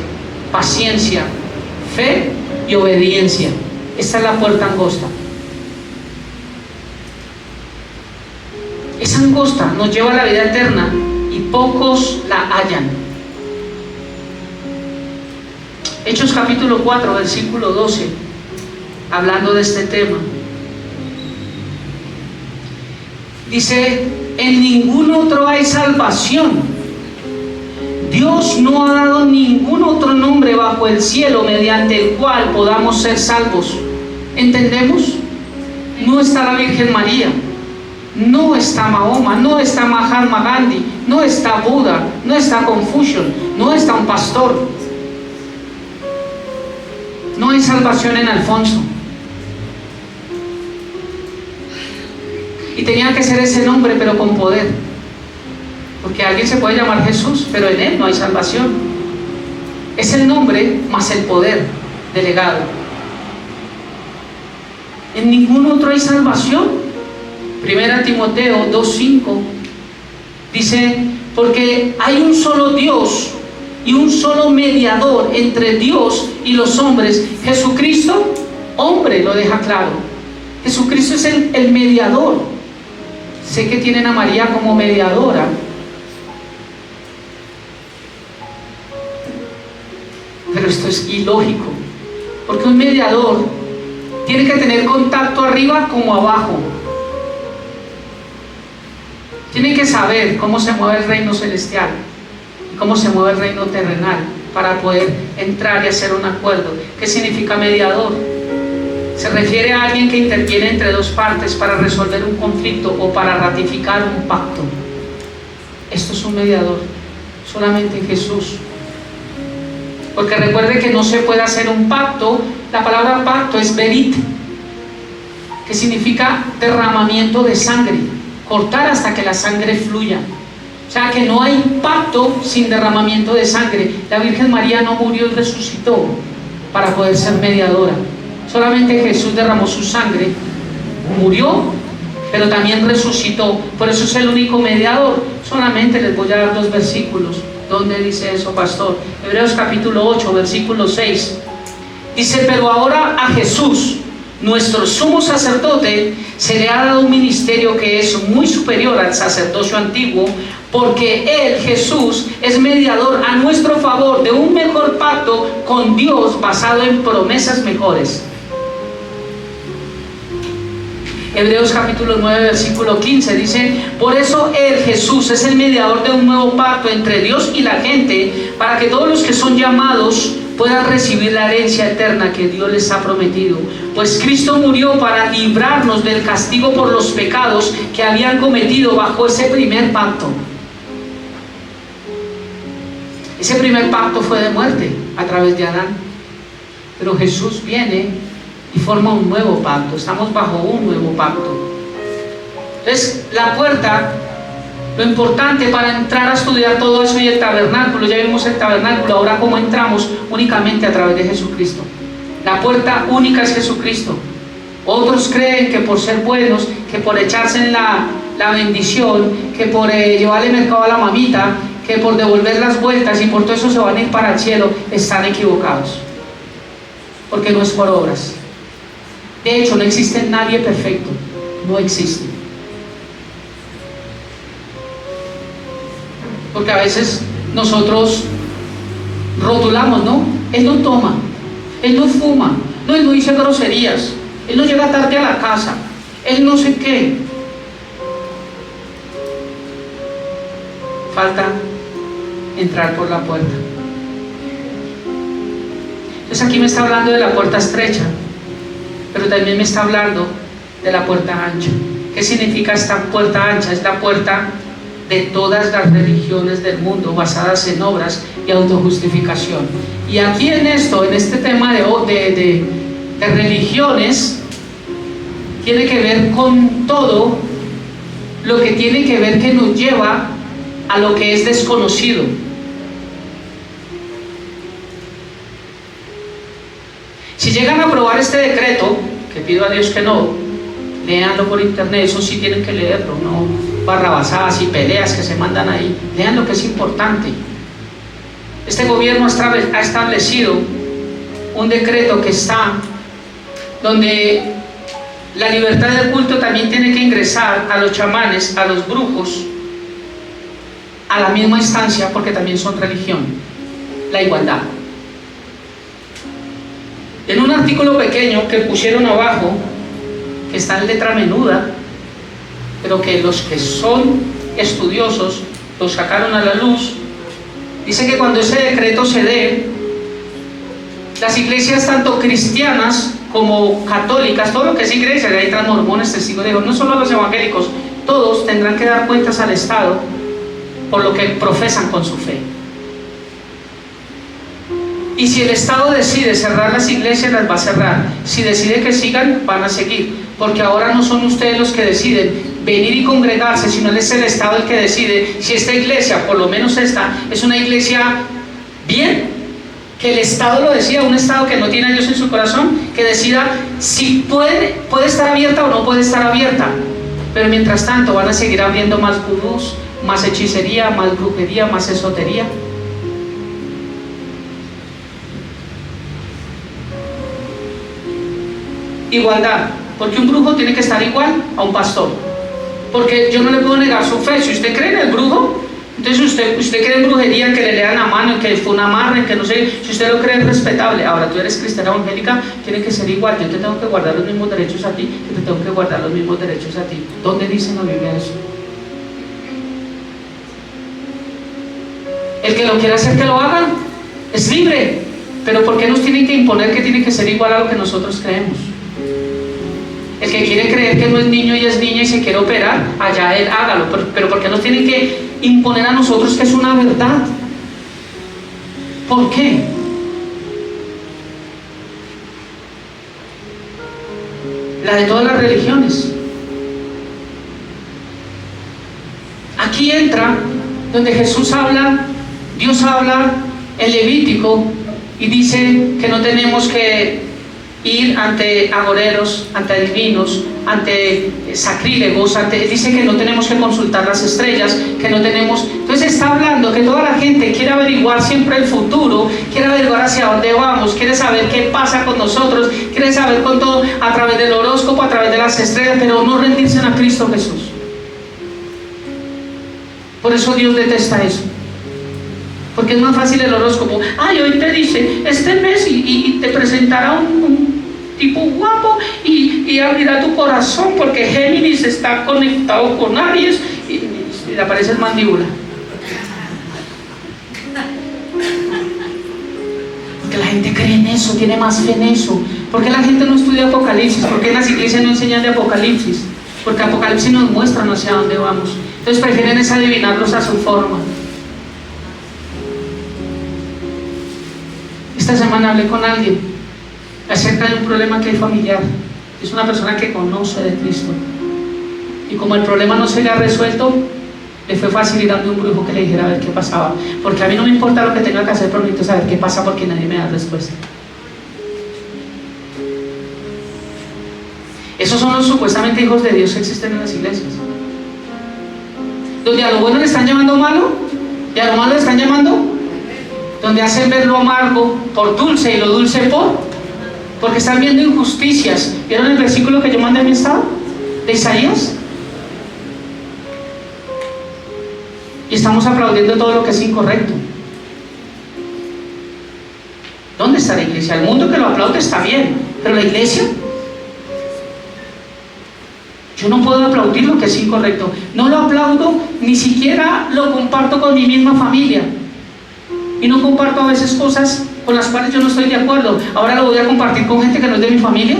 paciencia, fe y obediencia. Esta es la puerta angosta. Esa angosta nos lleva a la vida eterna y pocos la hallan. Hechos capítulo 4, versículo 12, hablando de este tema. Dice, en ningún otro hay salvación. Dios no ha dado ningún otro nombre bajo el cielo mediante el cual podamos ser salvos. ¿Entendemos? No está la Virgen María, no está Mahoma, no está Mahatma Gandhi, no está Buda, no está Confucio, no está un pastor. No hay salvación en Alfonso. Y tenía que ser ese nombre, pero con poder. Porque alguien se puede llamar Jesús, pero en Él no hay salvación. Es el nombre más el poder delegado. En ningún otro hay salvación. 1 Timoteo 2:5 dice, porque hay un solo Dios y un solo mediador entre Dios y los hombres, Jesucristo, hombre, lo deja claro. Jesucristo es el mediador. Sé que tienen a María como mediadora, pero esto es ilógico, porque un mediador tiene que tener contacto arriba como abajo. Tiene que saber cómo se mueve el reino celestial y cómo se mueve el reino terrenal para poder entrar y hacer un acuerdo. ¿Qué significa mediador? Se refiere a alguien que interviene entre dos partes para resolver un conflicto o para ratificar un pacto. Esto es un mediador, solamente en Jesús. Porque recuerde que no se puede hacer un pacto. La palabra pacto es berit, que significa derramamiento de sangre, cortar hasta que la sangre fluya. O sea que no hay pacto sin derramamiento de sangre. La Virgen María no murió y resucitó para poder ser mediadora. Solamente Jesús derramó su sangre, murió, pero también resucitó. Por eso es el único mediador. Solamente les voy a dar 2 versículos. ¿Dónde dice eso, pastor? Hebreos capítulo 8, versículo 6. Dice, pero ahora a Jesús, nuestro sumo sacerdote, se le ha dado un ministerio que es muy superior al sacerdocio antiguo, porque Él, Jesús, es mediador a nuestro favor de un mejor pacto con Dios basado en promesas mejores. Hebreos capítulo 9, versículo 15 dice, por eso Él, Jesús, es el mediador de un nuevo pacto entre Dios y la gente, para que todos los que son llamados puedan recibir la herencia eterna que Dios les ha prometido. Pues Cristo murió para librarnos del castigo por los pecados que habían cometido bajo ese primer pacto. Ese primer pacto fue de muerte a través de Adán, pero Jesús viene y forma un nuevo pacto. Estamos bajo un nuevo pacto. Entonces, la puerta, lo importante para entrar a estudiar todo eso y el tabernáculo, ya vimos el tabernáculo, ahora cómo entramos, únicamente a través de Jesucristo. La puerta única es Jesucristo. Otros creen que por ser buenos, que por echarse en la bendición, que por llevarle mercado a la mamita, que por devolver las vueltas y por todo eso se van a ir para el cielo. Están equivocados, porque no es por obras. De hecho, no existe nadie perfecto, no existe. Porque a veces nosotros rotulamos, ¿no? Él no toma, él no fuma, no, él no dice groserías, él no llega tarde a la casa, él no sé qué. Falta entrar por la puerta. Entonces aquí me está hablando de la puerta estrecha, pero también me está hablando de la puerta ancha. ¿Qué significa esta puerta ancha? Es la puerta de todas las religiones del mundo basadas en obras y autojustificación. Y aquí en esto, en este tema de religiones, tiene que ver con todo lo que tiene que ver que nos lleva a lo que es desconocido. Si llegan a aprobar este decreto, que pido a Dios que no, léanlo por internet, eso sí tienen que leerlo, no barrabasadas y peleas que se mandan ahí, lean lo que es importante. Este gobierno ha establecido un decreto que está, donde la libertad de culto también tiene que ingresar a los chamanes, a los brujos, a la misma instancia, porque también son religión, la igualdad. En un artículo pequeño que pusieron abajo, que está en letra menuda, pero que los que son estudiosos lo sacaron a la luz, dice que cuando ese decreto se dé, las iglesias tanto cristianas como católicas, todo lo que es iglesia, de ahí entran mormones, testigos de Jehová, no solo los evangélicos, todos tendrán que dar cuentas al Estado por lo que profesan con su fe. Y si el Estado decide cerrar las iglesias, las va a cerrar. Si decide que sigan, van a seguir. Porque ahora no son ustedes los que deciden venir y congregarse, sino es el Estado el que decide si esta iglesia, por lo menos esta, es una iglesia bien, que el Estado lo decida, un Estado que no tiene a Dios en su corazón, que decida si puede estar abierta o no puede estar abierta. Pero mientras tanto van a seguir abriendo más vudús, más hechicería, más brujería, más esotería. Igualdad, porque un brujo tiene que estar igual a un pastor, porque yo no le puedo negar su fe. Si usted cree en el brujo, entonces usted cree en brujería, que le lean la mano, que fue un amarre, que no sé, si usted lo cree es respetable. Ahora tú eres cristiana evangélica, tiene que ser igual. Yo te tengo que guardar los mismos derechos a ti, que te tengo que guardar los mismos derechos a ti. ¿Dónde dice en la Biblia eso? El que lo quiera hacer, que lo haga, es libre, pero ¿por qué nos tienen que imponer que tiene que ser igual a lo que nosotros creemos? El que quiere creer que no es niño y es niña y se quiere operar, allá él hágalo, pero ¿por qué nos tienen que imponer a nosotros que es una verdad? ¿Por qué? La de todas las religiones. Aquí entra donde Jesús habla, Dios habla en Levítico y dice que no tenemos que ir ante agoreros, ante adivinos, ante sacrílegos, dice que no tenemos que consultar las estrellas, que no tenemos. Entonces está hablando que toda la gente quiere averiguar siempre el futuro, quiere averiguar hacia dónde vamos, quiere saber qué pasa con nosotros, quiere saber con todo a través del horóscopo, a través de las estrellas, pero no rendirse a Cristo Jesús. Por eso Dios detesta eso. Porque es más fácil el horóscopo. Ay, hoy te dice, este mes y te presentará un tipo guapo y abrirá tu corazón porque Géminis está conectado con Aries y le aparece el mandíbula. Porque la gente cree en eso, tiene más fe en eso. ¿Por qué la gente no estudia Apocalipsis? ¿Por qué las iglesias no enseñan de Apocalipsis? Porque Apocalipsis nos muestra hacia dónde vamos. Entonces prefieren es adivinarlos a su forma. Esta semana hablé con alguien acerca de un problema que hay familiar. Es una persona que conoce de Cristo. Y como el problema no se le ha resuelto, le fue fácil ir a un brujo que le dijera a ver qué pasaba. Porque a mí no me importa lo que tenga que hacer, pero necesito saber qué pasa porque nadie me da respuesta. Esos son los supuestamente hijos de Dios que existen en las iglesias. Donde a lo bueno le están llamando malo y a lo malo le están llamando, donde hacen ver lo amargo por dulce y lo dulce porque están viendo injusticias. ¿Vieron el versículo que yo mandé a mi estado? De Isaías. y estamos aplaudiendo todo lo que es incorrecto. ¿Dónde está la iglesia? El mundo que lo aplaude está bien, pero la iglesia, yo no puedo aplaudir lo que es incorrecto. No lo aplaudo, ni siquiera lo comparto con mi misma familia. Y no comparto a veces cosas con las cuales yo no estoy de acuerdo. Ahora lo voy a compartir con gente que no es de mi familia.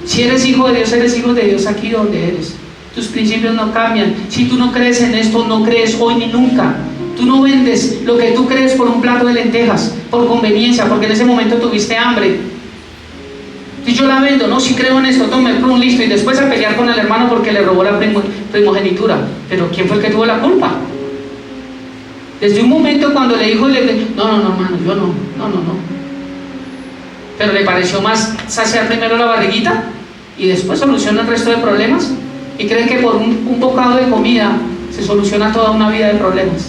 Si eres hijo de Dios, eres hijo de Dios aquí donde eres. Tus principios no cambian. Si tú no crees en esto, no crees hoy ni nunca. Tú no vendes lo que tú crees por un plato de lentejas, por conveniencia, porque en ese momento tuviste hambre. Si yo la vendo, no, si creo en esto, tome el plum, listo, y después a pelear con el hermano porque le robó la primogenitura. Pero ¿quién fue el que tuvo la culpa? Desde un momento cuando le dijo, no, hermano, yo no. Pero le pareció más saciar primero la barriguita y después soluciona el resto de problemas. Y creen que por un bocado de comida se soluciona toda una vida de problemas.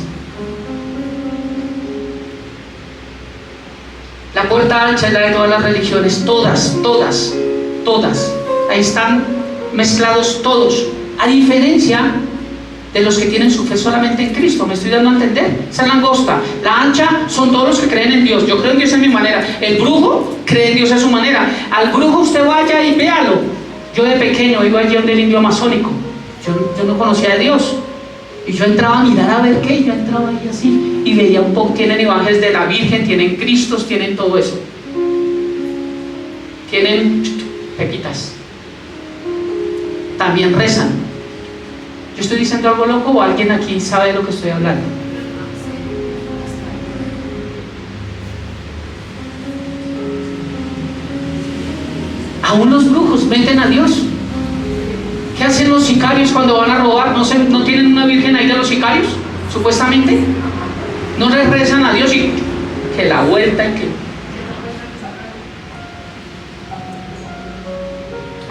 La puerta ancha es la de todas las religiones, todas. Ahí están mezclados todos, a diferencia de los que tienen su fe solamente en Cristo. ¿Me estoy dando a entender? Esa es la angosta. La ancha son todos los que creen en Dios. Yo creo en Dios a mi manera. El brujo cree en Dios a su manera. Al brujo usted vaya y véalo. Yo de pequeño iba allí donde el indio amazónico. Yo no conocía a Dios. Y yo entraba a mirar a ver qué. Y yo entraba ahí así y veía un poco. Tienen imágenes de la Virgen, tienen Cristos, tienen todo eso. Tienen pepitas. También rezan. ¿Yo estoy diciendo algo loco o alguien aquí sabe de lo que estoy hablando? Aún los brujos meten a Dios. ¿Qué hacen los sicarios cuando van a robar? ¿No tienen una virgen ahí de los sicarios? Supuestamente. No les rezan a Dios y que la vuelta y que...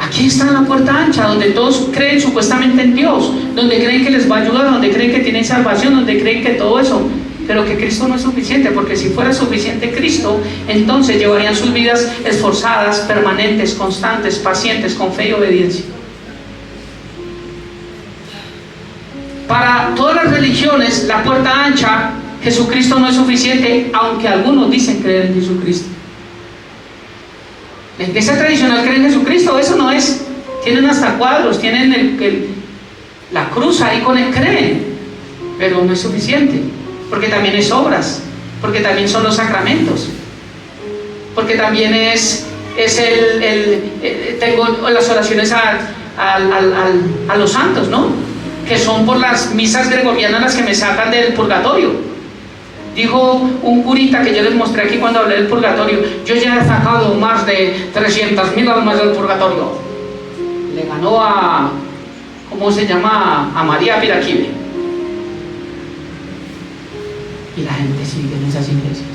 Aquí está la puerta ancha, donde todos creen supuestamente en Dios, donde creen que les va a ayudar, donde creen que tienen salvación, donde creen que todo eso, pero que Cristo no es suficiente, porque si fuera suficiente Cristo, entonces llevarían sus vidas esforzadas, permanentes, constantes, pacientes, con fe y obediencia. Para todas las religiones, la puerta ancha, Jesucristo no es suficiente, aunque algunos dicen creer en Jesucristo. La iglesia tradicional cree en Jesucristo, eso no es. Tienen hasta cuadros, tienen la cruz ahí con el creen, pero no es suficiente, porque también es obras, porque también son los sacramentos, porque también tengo las oraciones a los santos, ¿no? Que son por las misas gregorianas las que me sacan del purgatorio. Dijo un curita que yo les mostré aquí cuando hablé del purgatorio: yo ya he sacado más de 300.000 almas del purgatorio. Le ganó a, ¿cómo se llama? A María Piraquive. Y la gente sigue en esas iglesias.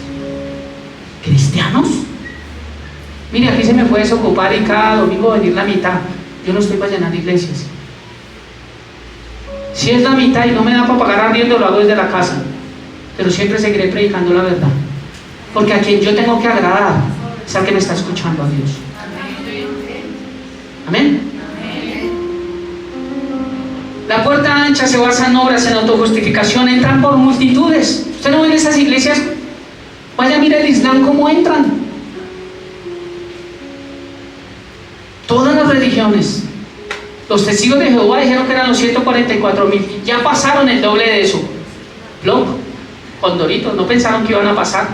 ¿Cristianos? Mire, aquí se me puede desocupar y cada domingo venir la mitad. Yo no estoy para llenar iglesias. Si es la mitad y no me da para pagar arriendo, lo hago desde la casa. Pero siempre seguiré predicando la verdad, porque a quien yo tengo que agradar es al que me está escuchando, a Dios. Amén. La puerta ancha se basa en obras, en autojustificación. Entran por multitudes. Usted no ve en esas iglesias. Vaya, mira el Islam cómo entran. Todas las religiones. Los testigos de Jehová dijeron que eran los 144.000. Ya pasaron el doble de eso. Loco. Condoritos, no pensaron que iban a pasar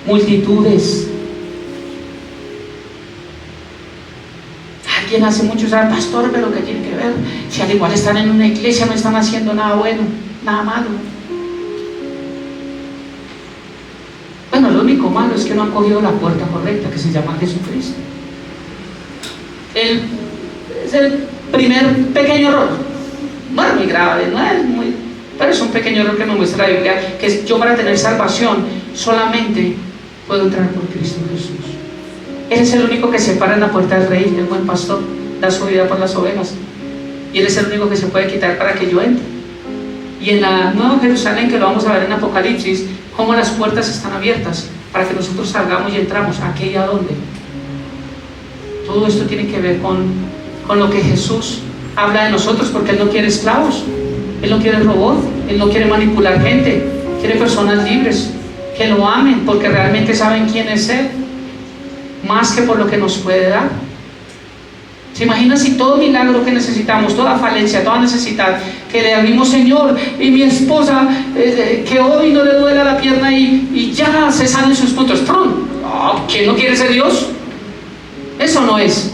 multitudes. Alguien hace mucho sabe, pastor, pero ¿qué tiene que ver? Si al igual están en una iglesia, no están haciendo nada bueno, nada malo. Bueno, lo único malo es que no han cogido la puerta correcta, que se llama Jesucristo. Es el primer pequeño error. No es muy grave, no es muy... pero es un pequeño error que me muestra la Biblia, que es: yo para tener salvación solamente puedo entrar por Cristo Jesús. Él es el único que se para en la puerta del rey, del buen pastor, da su vida por las ovejas, y Él es el único que se puede quitar para que yo entre. Y en la Nueva Jerusalén, que lo vamos a ver en Apocalipsis, cómo las puertas están abiertas para que nosotros salgamos y entramos. ¿A qué y a dónde? Todo esto tiene que ver con lo que Jesús habla de nosotros, porque Él no quiere esclavos. Él no quiere robot, Él no quiere manipular gente, quiere personas libres, que lo amen porque realmente saben quién es Él, más que por lo que nos puede dar. ¿Se imagina si todo milagro que necesitamos, toda falencia, toda necesidad, que le abrimos, Señor, y mi esposa, que hoy no le duela la pierna y ya se salen sus puntos? ¿Quién no quiere ser Dios? Eso no es.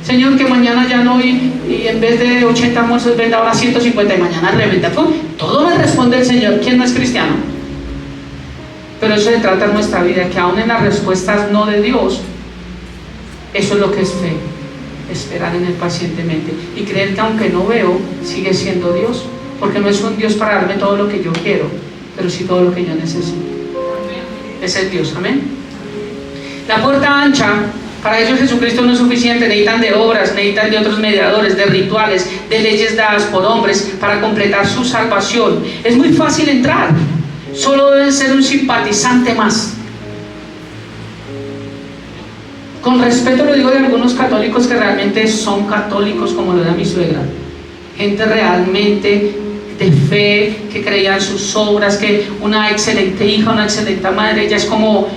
Señor, que mañana ya no, y en vez de 80 almuerzos venda ahora 150 y mañana reventa. Todo me responde el Señor. ¿Quién no es cristiano? Pero eso se trata en nuestra vida, que aún en las respuestas no de Dios, eso es lo que es fe. Esperar en Él pacientemente y creer que aunque no veo, sigue siendo Dios, porque no es un Dios para darme todo lo que yo quiero, pero sí todo lo que yo necesito. Ese es Dios, amén. La puerta ancha, para ellos Jesucristo no es suficiente, necesitan de obras, necesitan de otros mediadores, de rituales, de leyes dadas por hombres para completar su salvación. Es muy fácil entrar, solo deben ser un simpatizante más. Con respeto lo digo de algunos católicos que realmente son católicos, como lo era mi suegra, gente realmente de fe, que creía en sus obras, que una excelente hija, una excelente madre. Ella es como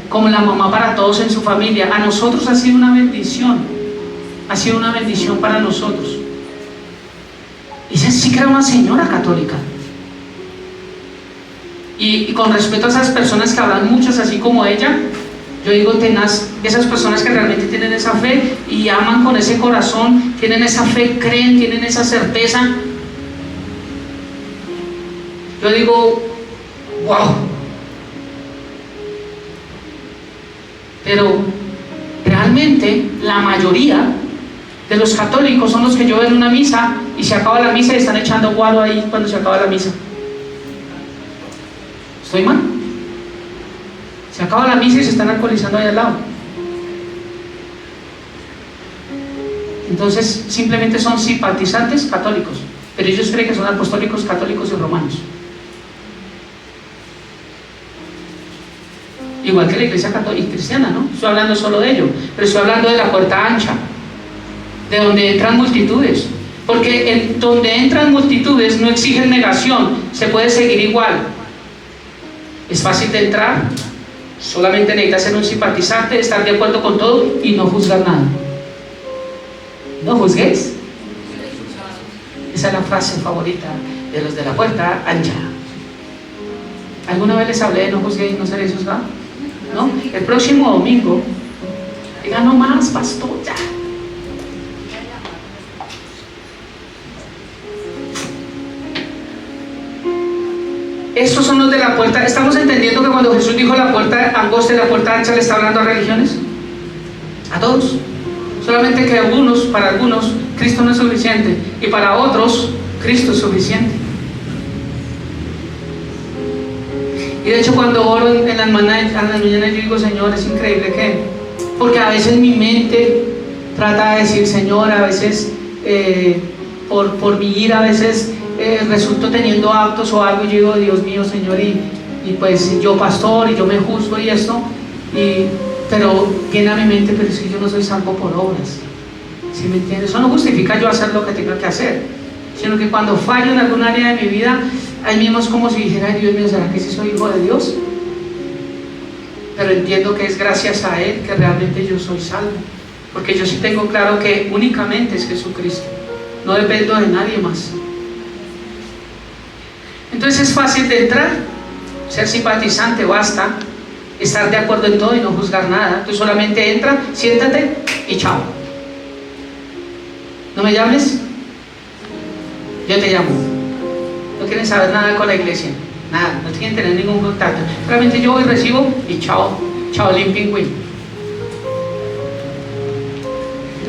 la mamá para todos en su familia. A nosotros ha sido una bendición, para nosotros. Y ella sí que era una señora católica. Y con respeto a esas personas que hablan muchas así como ella, yo digo tenaz, esas personas que realmente tienen esa fe y aman con ese corazón, tienen esa fe, creen, tienen esa certeza. Yo digo, wow. Pero realmente la mayoría de los católicos son los que yo veo en una misa y se acaba la misa y están echando guaro ahí cuando se acaba la misa. ¿Estoy mal? Se acaba la misa y se están alcoholizando ahí al lado. Entonces simplemente son simpatizantes católicos, pero ellos creen que son apostólicos, católicos y romanos. Igual que la iglesia católica y cristiana, ¿no? Estoy hablando solo de ello, pero estoy hablando de la puerta ancha, de donde entran multitudes, porque donde entran multitudes no exigen negación, se puede seguir igual. Es fácil de entrar, solamente necesitas ser un simpatizante, estar de acuerdo con todo y no juzgar nada. ¿No juzguéis? Esa es la frase favorita de los de la puerta ancha. ¿Alguna vez les hablé de no juzguéis, no seréis juzgados? ¿No? El próximo domingo, diga no más, pastor, ya. Estos son los de la puerta. ¿Estamos entendiendo que cuando Jesús dijo la puerta angosta y la puerta ancha le está hablando a religiones? A todos. Solamente que para algunos Cristo no es suficiente y para otros Cristo es suficiente. Y de hecho cuando oro en las mañanas yo digo, Señor, es increíble que, porque a veces mi mente trata de decir, Señor, a veces por mi ira, a veces resulto teniendo actos o algo y yo digo, Dios mío, Señor, y pues yo pastor y yo me juzgo y esto, pero viene a mi mente, pero es que yo no soy salvo por obras. ¿Sí me entiendes? Eso no justifica yo hacer lo que tenga que hacer, sino que cuando fallo en algún área de mi vida, ahí mismo es como si dijera, Dios mío, ¿será que sí soy hijo de Dios? Pero entiendo que es gracias a Él que realmente yo soy salvo, porque yo sí tengo claro que únicamente es Jesucristo, no dependo de nadie más. Entonces es fácil de entrar, ser simpatizante, basta estar de acuerdo en todo y no juzgar nada. Tú solamente entra, siéntate y chao. ¿No me llames? Yo te llamo. No quieren saber nada con la iglesia, nada, no quieren tener ningún contacto. Solamente yo voy, recibo y chao, chao, limping win.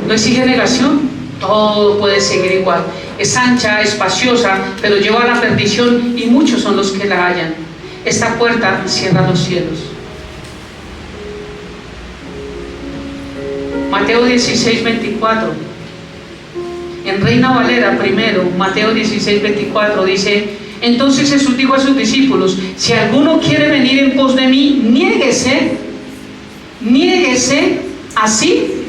No exige negación, todo puede seguir igual. Es ancha, espaciosa, pero lleva a la perdición y muchos son los que la hallan. Esta puerta cierra los cielos. Mateo 16, 24. En Reina Valera primero, Mateo 16, 24 dice: entonces Jesús dijo a sus discípulos, si alguno quiere venir en pos de mí, niéguese a sí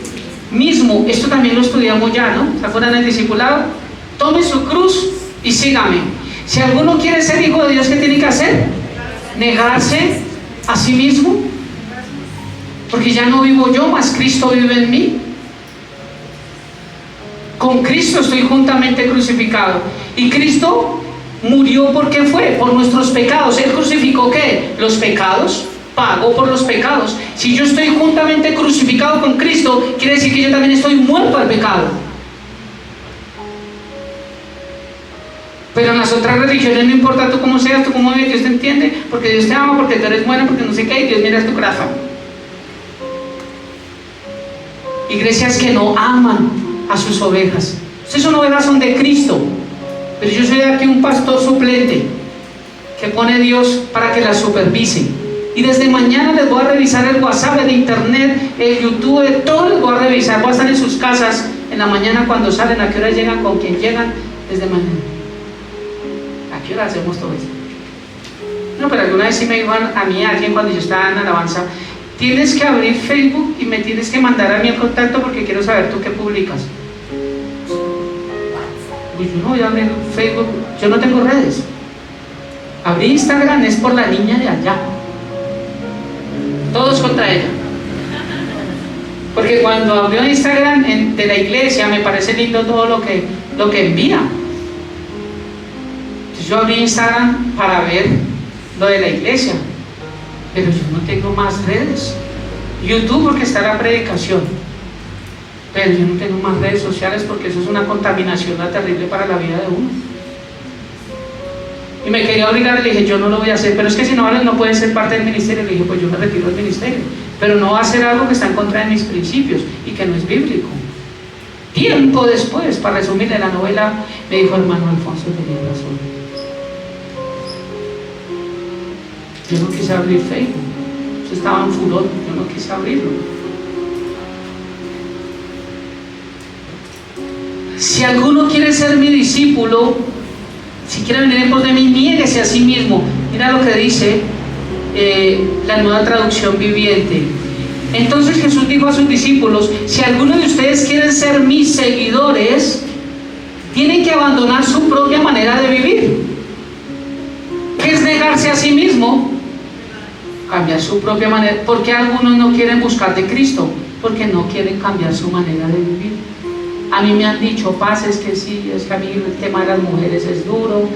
mismo. Esto también lo estudiamos ya, ¿no? ¿Se acuerdan del discipulado? Tome su cruz Y sígame. Si alguno quiere ser hijo de Dios, ¿qué tiene que hacer? Negarse a sí mismo. Porque ya no vivo yo, mas Cristo vive en mí. Con Cristo estoy juntamente crucificado. Y Cristo murió, ¿por qué fue? Por nuestros pecados. Él crucificó ¿qué? Los pecados. Pagó por los pecados. Si yo estoy juntamente crucificado con Cristo, quiere decir que yo también estoy muerto al pecado. Pero en las otras religiones no importa tú cómo seas, tú cómo vives, Dios te entiende, porque Dios te ama, porque tú eres bueno, porque no sé qué, y Dios mira tu corazón. Iglesias que no aman a sus ovejas. Ustedes son ovejas, son de Cristo. Pero yo soy aquí un pastor suplente que pone a Dios para que las supervise. Y desde mañana les voy a revisar el WhatsApp, el internet, el YouTube, todo les voy a revisar. Voy a estar en sus casas en la mañana cuando salen, a qué hora llegan, con quién llegan, desde mañana. ¿A qué hora hacemos todo eso? No, pero alguna vez sí me dijo a mí alguien cuando yo estaba en alabanza: tienes que abrir Facebook y me tienes que mandar a mí el contacto porque quiero saber tú qué publicas. Y yo no voy a abrir Facebook, yo no tengo redes. Abrí Instagram es por la niña de allá. Todos contra ella. Porque cuando abrió Instagram de la iglesia, me parece lindo todo lo que envía. Entonces yo abrí Instagram para ver lo de la iglesia, pero yo no tengo más redes. YouTube porque está la predicación, pero yo no tengo más redes sociales porque eso es una contaminación terrible para la vida de uno. Y me quería obligar, le dije, yo no lo voy a hacer, pero es que si no vale no puede ser parte del ministerio. Le dije, pues yo me retiro del ministerio, pero no va a ser algo que está en contra de mis principios y que no es bíblico. Tiempo después, para resumirle la novela, me dijo: hermano Alfonso, tenía razón. Yo no quise abrir Facebook, yo estaba en furor, yo no quise abrirlo. Si alguno quiere ser mi discípulo, si quiere venir en pos de mí, niéguese a sí mismo. Mira lo que dice la Nueva Traducción Viviente. Entonces Jesús dijo a sus discípulos: si alguno de ustedes quieren ser mis seguidores, tienen que abandonar su propia manera de vivir. ¿Qué es negarse a sí mismo? Cambiar su propia manera. ¿Por qué algunos no quieren buscar de Cristo? Porque no quieren cambiar su manera de vivir. A mí me han dicho: paz, es que sí, es que a mí el tema de las mujeres es duro,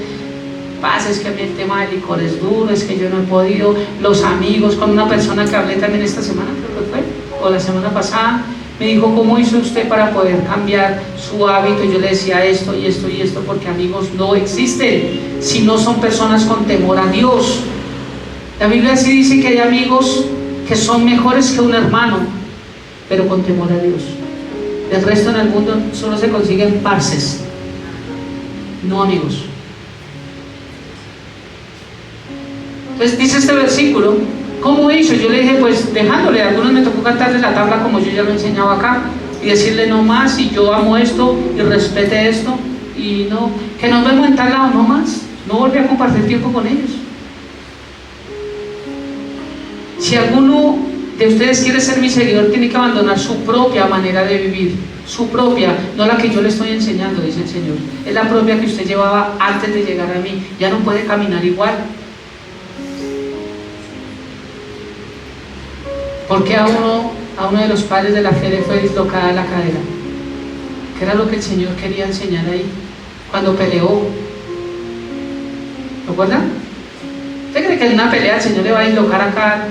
paz, es que a mí el tema del licor es duro, es que yo no he podido, los amigos. Con una persona que hablé también esta semana, creo que fue, o la semana pasada, me dijo: ¿cómo hizo usted para poder cambiar su hábito? Y yo le decía esto y esto y esto, porque amigos no existen si no son personas con temor a Dios. La Biblia sí dice que hay amigos que son mejores que un hermano, pero con temor a Dios. Del resto en el mundo solo se consiguen parces, no amigos. Entonces dice este versículo: ¿cómo hizo? Yo le dije, pues dejándole. A algunos me tocó cantarles la tabla como yo ya lo enseñaba acá y decirle: no más, y yo amo esto y respete esto, y no, que nos vemos en tal lado, no más. No volví a compartir tiempo con ellos. Si alguno de ustedes quiere ser mi seguidor, tiene que abandonar su propia manera de vivir, su propia, no la que yo le estoy enseñando, dice el Señor, es la propia que usted llevaba antes de llegar a mí. Ya no puede caminar igual. ¿Por qué a uno de los padres de la fe le fue dislocada la cadera? ¿Qué era lo que el Señor quería enseñar ahí cuando peleó? ¿Lo recuerdan? ¿Usted cree que en una pelea el Señor le va a dislocar acá?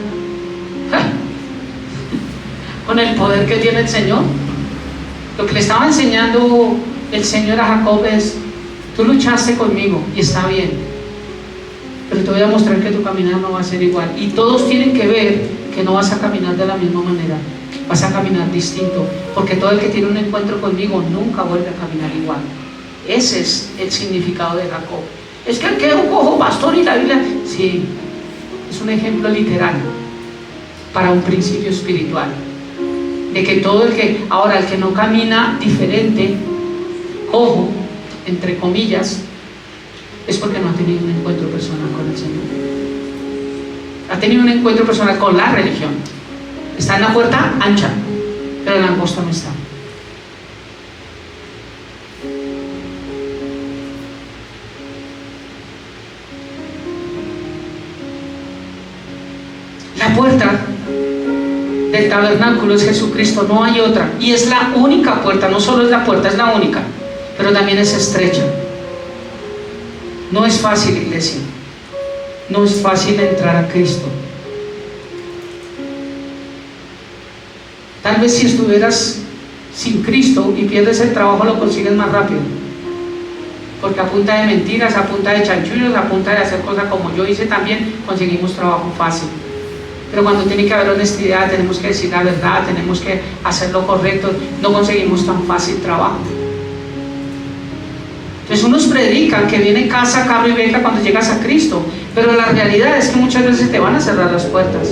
Con el poder que tiene el Señor. Lo que le estaba enseñando el Señor a Jacob es: tú luchaste conmigo y está bien, pero te voy a mostrar que tu caminar no va a ser igual, y todos tienen que ver que no vas a caminar de la misma manera, vas a caminar distinto, porque todo el que tiene un encuentro conmigo nunca vuelve a caminar igual. Ese es el significado de Jacob. Es que el que es un cojo pastor y la Biblia, sí, es un ejemplo literal para un principio espiritual, de que todo el que no camina diferente, cojo, entre comillas, es porque no ha tenido un encuentro personal con el Señor. Ha tenido un encuentro personal con la religión. Está en la puerta ancha, pero en la angosta no está. puerta del tabernáculo es Jesucristo, no hay otra. Y es la única puerta, no solo es la puerta, es la única, pero también es estrecha. No es fácil, iglesia. No es fácil entrar a Cristo. Tal vez si estuvieras sin Cristo y pierdes el trabajo, lo consigues más rápido. Porque a punta de mentiras, a punta de chanchullos, a punta de hacer cosas como yo hice también, conseguimos trabajo fácil. Pero cuando tiene que haber honestidad, tenemos que decir la verdad, tenemos que hacer lo correcto, no conseguimos tan fácil trabajo. Entonces unos predican que viene casa, carro y beca cuando llegas a Cristo, pero la realidad es que muchas veces te van a cerrar las puertas,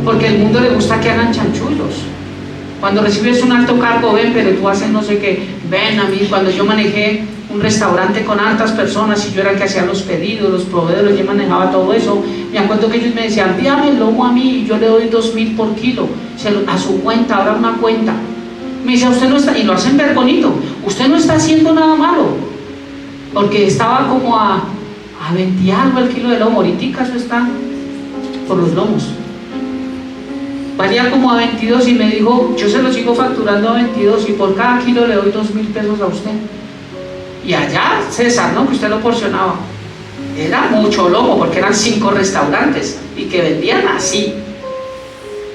porque al mundo le gusta que hagan chanchullos. Cuando recibes un alto cargo, ven, pero tú haces no sé qué. Ven a mí, cuando yo manejé un restaurante con altas personas y yo era el que hacía los pedidos, los proveedores, yo manejaba todo eso, me acuerdo que ellos me decían, envíame el lomo a mí y yo le doy 2.000 por kilo, a su cuenta, ahora una cuenta. Me dice, usted no está, y lo hacen ver bonito, usted no está haciendo nada malo, porque estaba como a 20 algo el kilo de lomo, ahorita eso está por los lomos. Valía como a 22 y me dijo, yo se lo sigo facturando a 22 y por cada kilo le doy 2.000 pesos a usted. Y allá, César, ¿no? Que usted lo porcionaba. Era mucho lomo porque eran 5 restaurantes y que vendían así.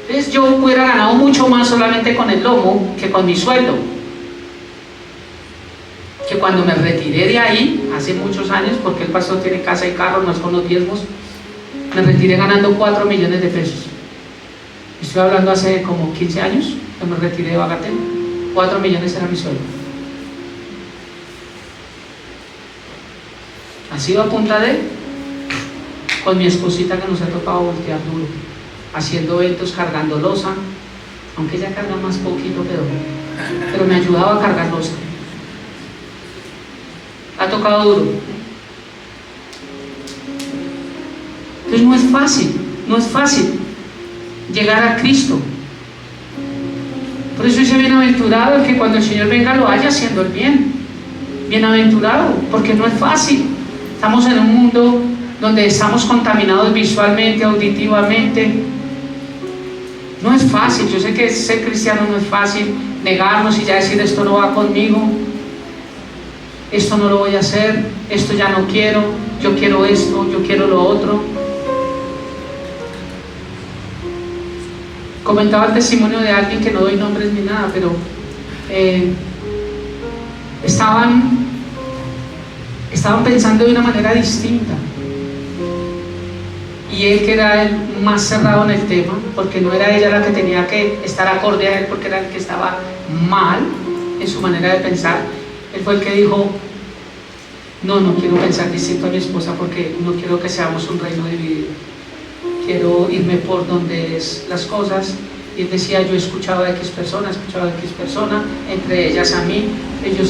Entonces yo hubiera ganado mucho más solamente con el lomo que con mi sueldo. Que cuando me retiré de ahí, hace muchos años, porque el pastor tiene casa y carro, no es con los diezmos, me retiré ganando 4 millones de pesos. Estoy hablando hace como 15 años que me retiré de Bagatelle. 4 millones era mi sueldo. Ha sido a punta de, con mi esposita que nos ha tocado voltear duro, haciendo eventos, cargando losa, aunque ella carga más poquito, pero me ayudaba a cargar losa. Ha tocado duro. Entonces no es fácil, no es fácil llegar a Cristo. Por eso dice, bienaventurado el que cuando el Señor venga lo haya haciendo el bien. Bienaventurado, porque no es fácil. Estamos en un mundo donde estamos contaminados visualmente, auditivamente. No es fácil. Yo sé que ser cristiano no es fácil, negarnos y ya decir esto no va conmigo, esto no lo voy a hacer, esto ya no quiero, yo quiero esto, yo quiero lo otro. Comentaba el testimonio de alguien que no doy nombres ni nada, pero estaban pensando de una manera distinta, y él, que era el más cerrado en el tema, porque no era ella la que tenía que estar acorde a él, porque era el que estaba mal en su manera de pensar, él fue el que dijo, no quiero pensar distinto a mi esposa, porque no quiero que seamos un reino dividido, quiero irme por donde es las cosas. Y él decía, yo he escuchado a X persona, entre ellas a mí, y yo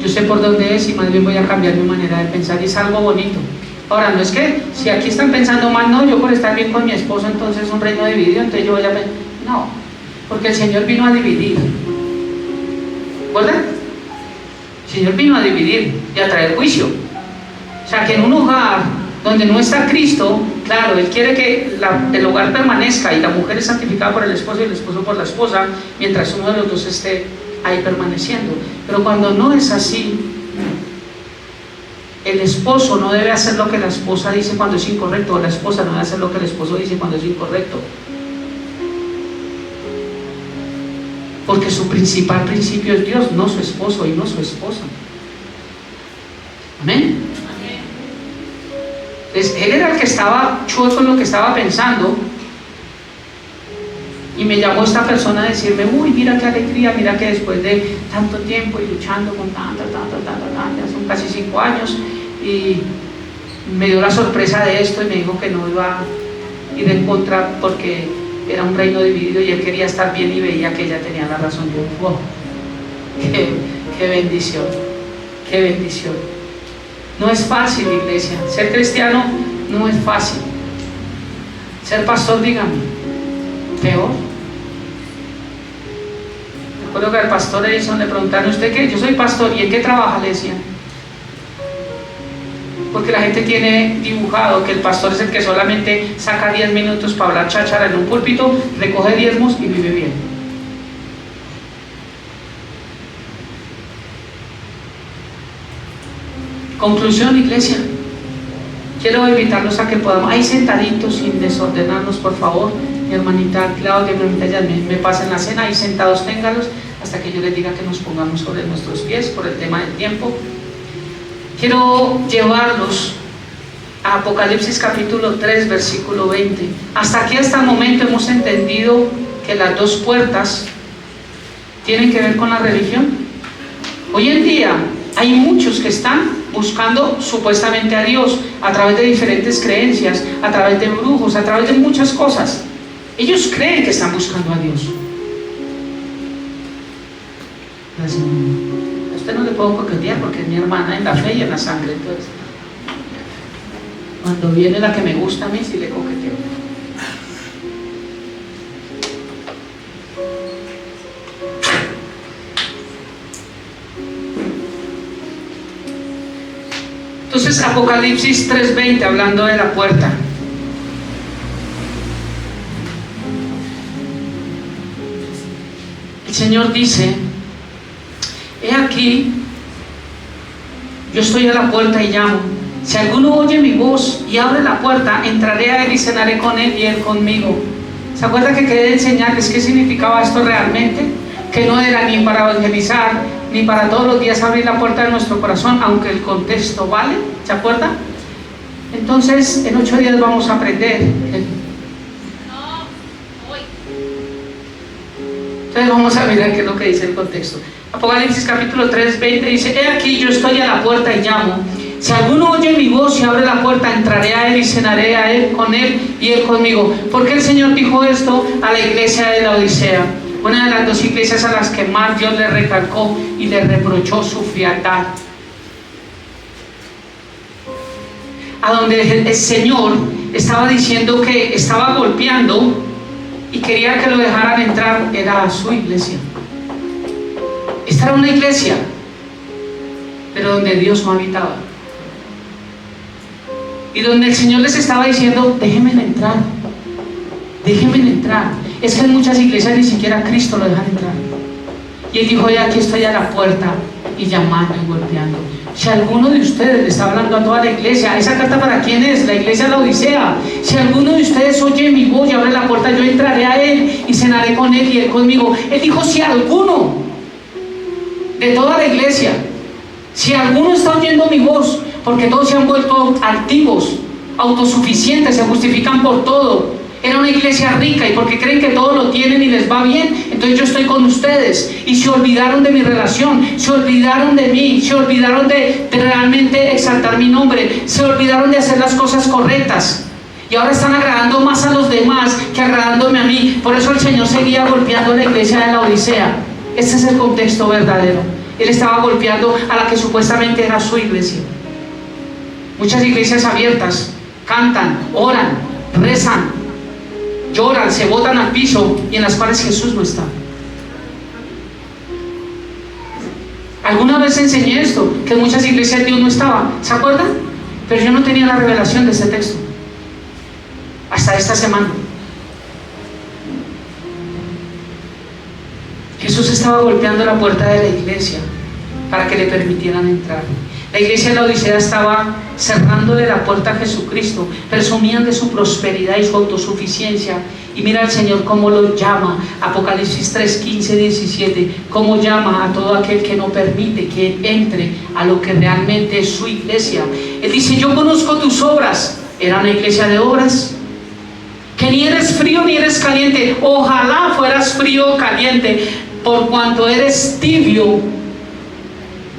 sé por dónde es, y más bien voy a cambiar mi manera de pensar, y es algo bonito. Ahora, no es que si aquí están pensando mal, no, yo por estar bien con mi esposo, entonces es un reino dividido, entonces yo voy a pensar, no, porque el Señor vino a dividir, ¿verdad? El Señor vino a dividir y a traer juicio. O sea, que en un hogar donde no está Cristo, claro, Él quiere que el hogar permanezca y la mujer es santificada por el esposo y el esposo por la esposa, mientras uno de los dos esté ahí permaneciendo. Pero cuando no es así, el esposo no debe hacer lo que la esposa dice cuando es incorrecto, o la esposa no debe hacer lo que el esposo dice cuando es incorrecto, porque su principal principio es Dios, no su esposo y no su esposa. Amén. Entonces, él era el que estaba chueco en lo que estaba pensando, y me llamó esta persona a decirme, uy, mira qué alegría, mira que después de tanto tiempo y luchando con tanta, ya son casi 5 años, y me dio la sorpresa de esto y me dijo que no iba a ir en contra porque era un reino dividido y él quería estar bien y veía que ella tenía la razón. Yo, wow, qué bendición, qué bendición. No es fácil, iglesia. Ser cristiano no es fácil. Ser pastor, dígame, peor. Recuerdo que al pastor Edison le preguntaron, ¿usted qué? Yo soy pastor, ¿y en qué trabaja? Le decían. Porque porque la gente tiene dibujado que el pastor es el que solamente saca 10 minutos para hablar cháchara en un púlpito, recoge diezmos y vive bien. Conclusión, iglesia. Quiero invitarlos a que podamos, ahí sentaditos sin desordenarnos, por favor. Mi hermanita Claudia, mi hermanita Yasmin, me pasen la cena, ahí sentados téngalos hasta que yo les diga que nos pongamos sobre nuestros pies por el tema del tiempo. Quiero llevarlos a Apocalipsis capítulo 3, versículo 20. Hasta aquí, hasta el momento, hemos entendido que las dos puertas tienen que ver con la religión. Hoy en día hay muchos que están buscando supuestamente a Dios a través de diferentes creencias, a través de brujos, a través de muchas cosas. Ellos creen que están buscando a Dios. Gracias. A usted no le puedo coquetear porque es mi hermana en la fe y en la sangre. Entonces, cuando viene la que me gusta a mí, sí le coqueteo. Entonces, Apocalipsis 3:20, hablando de la puerta. El Señor dice: he aquí, yo estoy a la puerta y llamo. Si alguno oye mi voz y abre la puerta, entraré a él y cenaré con él y él conmigo. ¿Se acuerda que quería enseñarles qué significaba esto realmente? Que no era ni para evangelizar, ni para todos los días abrir la puerta de nuestro corazón, aunque el contexto vale. ¿Se acuerdan? Entonces, en 8 días vamos a aprender. Entonces vamos a mirar qué es lo que dice el contexto. Apocalipsis capítulo 3:20 dice: he aquí, yo estoy a la puerta y llamo. Si alguno oye mi voz y abre la puerta, entraré a él y cenaré a él con él y él conmigo. ¿Por qué el Señor dijo esto a la iglesia de la Odisea? Una de las dos iglesias a las que más Dios le recalcó y le reprochó su frialdad. A donde el Señor estaba diciendo que estaba golpeando y quería que lo dejaran entrar, era a su iglesia. Esta era una iglesia, pero donde Dios no habitaba. Y donde el Señor les estaba diciendo: déjenme entrar, déjenme entrar. Es que en muchas iglesias ni siquiera Cristo lo dejan entrar. Y Él dijo: aquí estoy a la puerta y llamando y golpeando. Si alguno de ustedes le está hablando a toda la iglesia, ¿esa carta para quién es? La iglesia de la Odisea. Si alguno de ustedes oye mi voz y abre la puerta, yo entraré a él y cenaré con él y él conmigo. Él dijo: si alguno de toda la iglesia, si alguno está oyendo mi voz, porque todos se han vuelto altivos, autosuficientes, se justifican por todo. Era una iglesia rica y porque creen que todo lo tienen y les va bien, entonces yo estoy con ustedes. Y se olvidaron de mi relación, se olvidaron de mí, se olvidaron de realmente exaltar mi nombre, se olvidaron de hacer las cosas correctas. Y ahora están agradando más a los demás que agradándome a mí. Por eso el Señor seguía golpeando a la iglesia de la Odisea. Este es el contexto verdadero. Él estaba golpeando a la que supuestamente era su iglesia. Muchas iglesias abiertas cantan, oran, rezan, lloran, se botan al piso y en las cuales Jesús no está. Alguna vez enseñé esto, que en muchas iglesias Dios no estaba, ¿se acuerdan? Pero yo no tenía la revelación de ese texto hasta esta semana. Jesús estaba golpeando la puerta de la iglesia para que le permitieran entrar. La iglesia de la Odisea estaba cerrándole la puerta a Jesucristo, presumían de su prosperidad y su autosuficiencia. Y mira al Señor cómo lo llama, Apocalipsis 3, 15, 17, cómo llama a todo aquel que no permite que Él entre a lo que realmente es su iglesia. Él dice: yo conozco tus obras. Era una iglesia de obras, que ni eres frío ni eres caliente. Ojalá fueras frío o caliente, por cuanto eres tibio,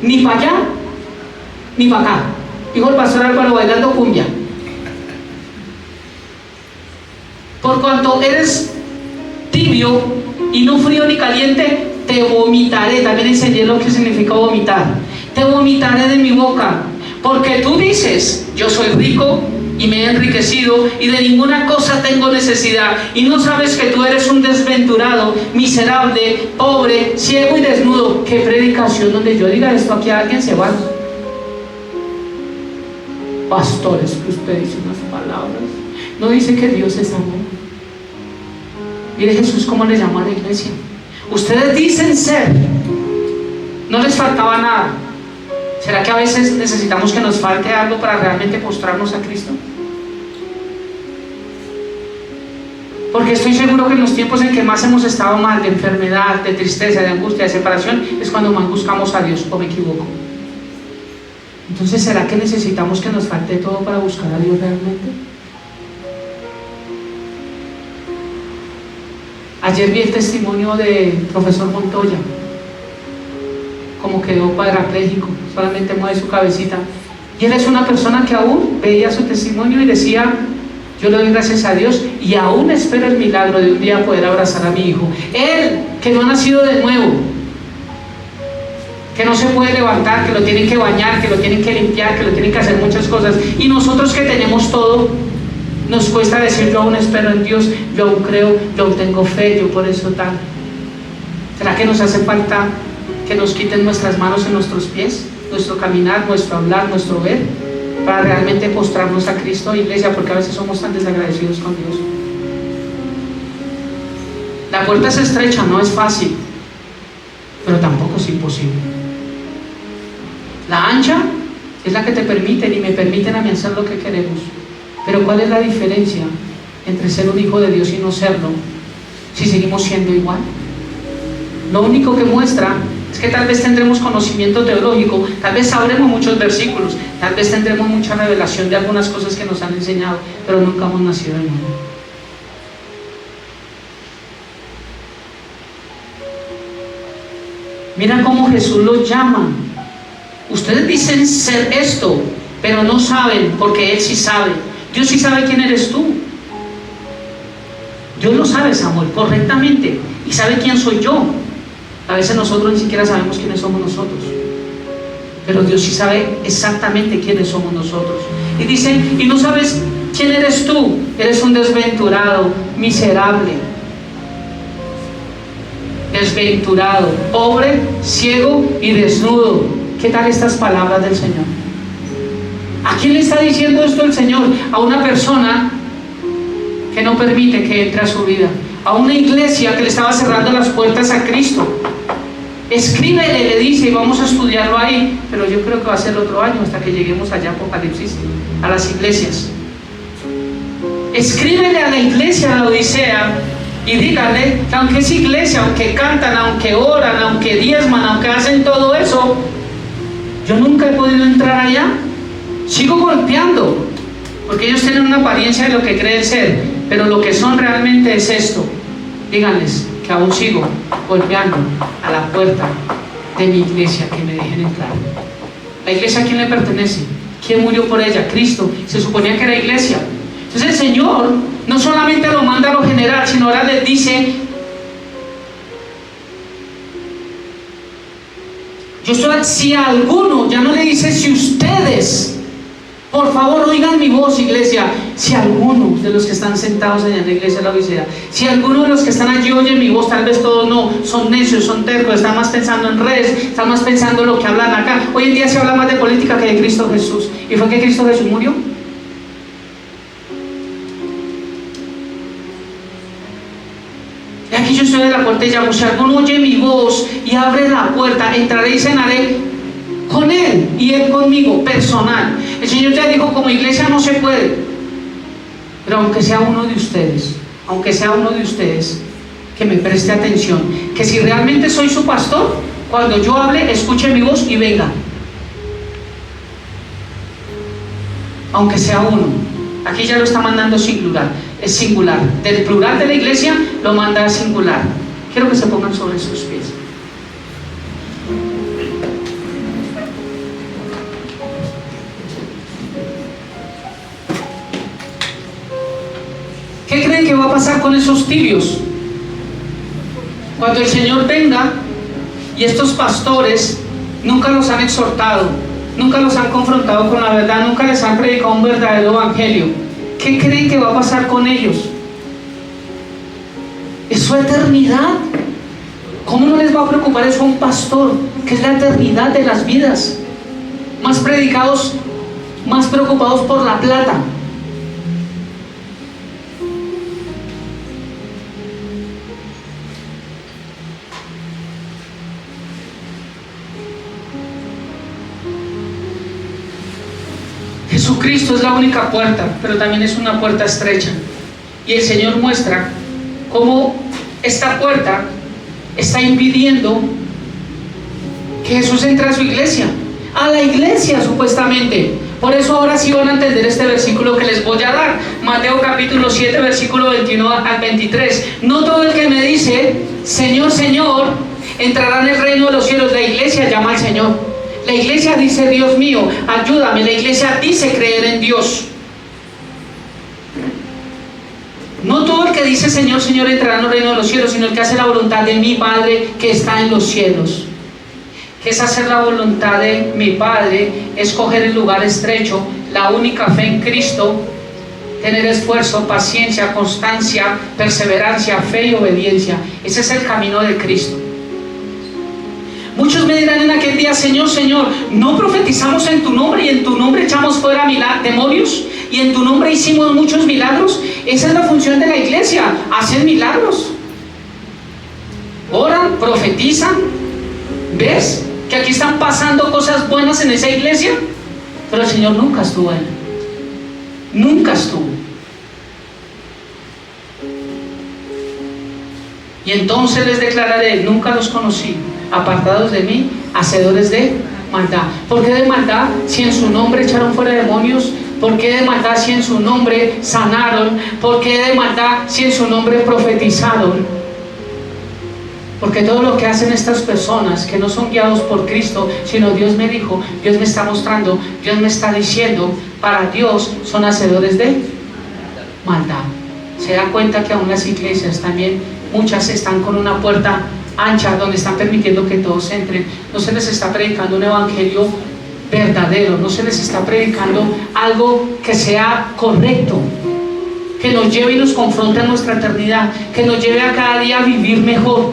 ni para allá ni para acá. Dijo el pastor Álvaro bailando cumbia. Por cuanto eres tibio y no frío ni caliente, te vomitaré. También enseñé lo que significa vomitar. Te vomitaré de mi boca, porque tú dices: yo soy rico y me he enriquecido y de ninguna cosa tengo necesidad, y no sabes que tú eres un desventurado, miserable, pobre, ciego y desnudo. Qué predicación. Donde yo diga esto aquí, a alguien se va. Pastores, que usted dice unas palabras. No dice que Dios es amor. Mire Jesús cómo le llamó a la iglesia. Ustedes dicen ser, no les faltaba nada. ¿Será que a veces necesitamos que nos falte algo para realmente postrarnos a Cristo? Porque estoy seguro que en los tiempos en que más hemos estado mal, de enfermedad, de tristeza, de angustia, de separación, es cuando más buscamos a Dios, ¿o me equivoco? Entonces, ¿será que necesitamos que nos falte todo para buscar a Dios realmente? Ayer vi el testimonio del profesor Montoya, como quedó cuadrapléjico, solamente mueve su cabecita. Y él es una persona que aún veía su testimonio y decía: yo le doy gracias a Dios y aún espero el milagro de un día poder abrazar a mi hijo. Él, que no ha nacido de nuevo, que no se puede levantar, que lo tienen que bañar, que lo tienen que limpiar, que lo tienen que hacer muchas cosas. Y nosotros que tenemos todo, nos cuesta decir: yo aún espero en Dios, yo aún creo, yo aún tengo fe, yo por eso tal. ¿Será que nos hace falta que nos quiten nuestras manos en nuestros pies, nuestro caminar, nuestro hablar, nuestro ver, para realmente postrarnos a Cristo, iglesia? Porque a veces somos tan desagradecidos con Dios. La puerta es estrecha, no es fácil, pero tampoco es imposible. La ancha es la que te permiten y me permiten a mí hacer lo que queremos. Pero ¿cuál es la diferencia entre ser un hijo de Dios y no serlo si seguimos siendo igual? Lo único que muestra es que tal vez tendremos conocimiento teológico, tal vez sabremos muchos versículos, tal vez tendremos mucha revelación de algunas cosas que nos han enseñado, pero nunca hemos nacido de nuevo. Mira cómo Jesús los llama. Ustedes dicen ser esto, pero no saben, porque Él sí sabe. Dios sí sabe quién eres tú. Dios lo sabe, Samuel, correctamente, y sabe quién soy yo. A veces nosotros ni siquiera sabemos quiénes somos nosotros, pero Dios sí sabe exactamente quiénes somos nosotros. Y dice: y no sabes quién eres tú, eres un desventurado, miserable, desventurado, pobre, ciego y desnudo. ¿Qué tal estas palabras del Señor? ¿A quién le está diciendo esto el Señor? A una persona que no permite que entre a su vida, a una iglesia que le estaba cerrando las puertas a Cristo. Escríbele, le dice, y vamos a estudiarlo ahí, pero yo creo que va a ser otro año hasta que lleguemos allá a Apocalipsis, a las iglesias. Escríbele a la iglesia de la Odisea y dígale que aunque es iglesia, aunque cantan, aunque oran, aunque diezman, aunque hacen todo eso, yo nunca he podido entrar allá. Sigo golpeando, porque ellos tienen una apariencia de lo que creen ser, pero lo que son realmente es esto. Díganles que aún sigo golpeando a la puerta de mi iglesia, que me dejen entrar. ¿La iglesia a quién le pertenece? ¿Quién murió por ella? Cristo. Se suponía que era iglesia. Entonces el Señor no solamente lo manda a lo general, sino ahora les dice: yo estoy, si alguno, ya no le dice si ustedes, por favor oigan mi voz, iglesia, si alguno de los que están sentados allá en la iglesia de la Odisea, si alguno de los que están allí oye mi voz, tal vez todos no, son necios, son tercos, están más pensando en redes, están más pensando en lo que hablan acá. Hoy en día se habla más de política que de Cristo Jesús. ¿Y fue que Cristo Jesús murió? Y aquí yo estoy de la puerta y llamo: si alguno oye mi voz y abre la puerta, entraré y cenaré con Él y Él conmigo, personal. El Señor ya dijo: como iglesia no se puede, pero aunque sea uno de ustedes, que me preste atención, que si realmente soy su pastor, cuando yo hable, escuche mi voz y venga. Aunque sea uno. Aquí ya lo está mandando singular, es singular. Del plural de la iglesia lo manda a singular. Quiero que se pongan sobre sus pies. ¿Qué creen que va a pasar con esos tibios? Cuando el Señor venga y estos pastores nunca los han exhortado, nunca los han confrontado con la verdad, nunca les han predicado un verdadero evangelio, ¿qué creen que va a pasar con ellos? Es su eternidad. ¿Cómo no les va a preocupar eso a un pastor, que es la eternidad de las vidas? Más predicados más preocupados por la plata. Jesucristo es la única puerta, pero también es una puerta estrecha. Y el Señor muestra cómo esta puerta está impidiendo que Jesús entre a su iglesia, a la iglesia supuestamente. Por eso ahora sí van a entender este versículo que les voy a dar. Mateo capítulo 7, versículo 21 al 23. No todo el que me dice, Señor, Señor, entrará en el reino de los cielos. La iglesia llama al Señor. La iglesia dice, Dios mío, ayúdame. La iglesia dice creer en Dios. No todo el que dice Señor, Señor entrará en el reino de los cielos, sino el que hace la voluntad de mi Padre que está en los cielos. ¿Qué es hacer la voluntad de mi Padre? Es coger el lugar estrecho, la única fe en Cristo, tener esfuerzo, paciencia, constancia, perseverancia, fe y obediencia. Ese es el camino de Cristo. Muchos me dirán en aquel día, Señor, Señor, ¿no profetizamos en tu nombre y en tu nombre echamos fuera demonios y en tu nombre hicimos muchos milagros? Esa es la función de la iglesia, hacer milagros. Oran, profetizan. ¿Ves? Que aquí están pasando cosas buenas en esa iglesia, pero el Señor nunca estuvo ahí. Nunca estuvo. Y entonces les declararé, nunca los conocí, apartados de mí, hacedores de maldad. ¿Por qué de maldad? Si en su nombre echaron fuera demonios. ¿Por qué de maldad si en su nombre sanaron? ¿Por qué de maldad si en su nombre profetizaron? Porque todo lo que hacen estas personas que no son guiados por Cristo, sino Dios me dijo, Dios me está mostrando, Dios me está diciendo, para Dios son hacedores de maldad. Se da cuenta que aún las iglesias también, muchas están con una puerta ancha donde están permitiendo que todos entren. No se les está predicando un evangelio verdadero, no se les está predicando algo que sea correcto, que nos lleve y nos confronte a nuestra eternidad, que nos lleve a cada día a vivir mejor.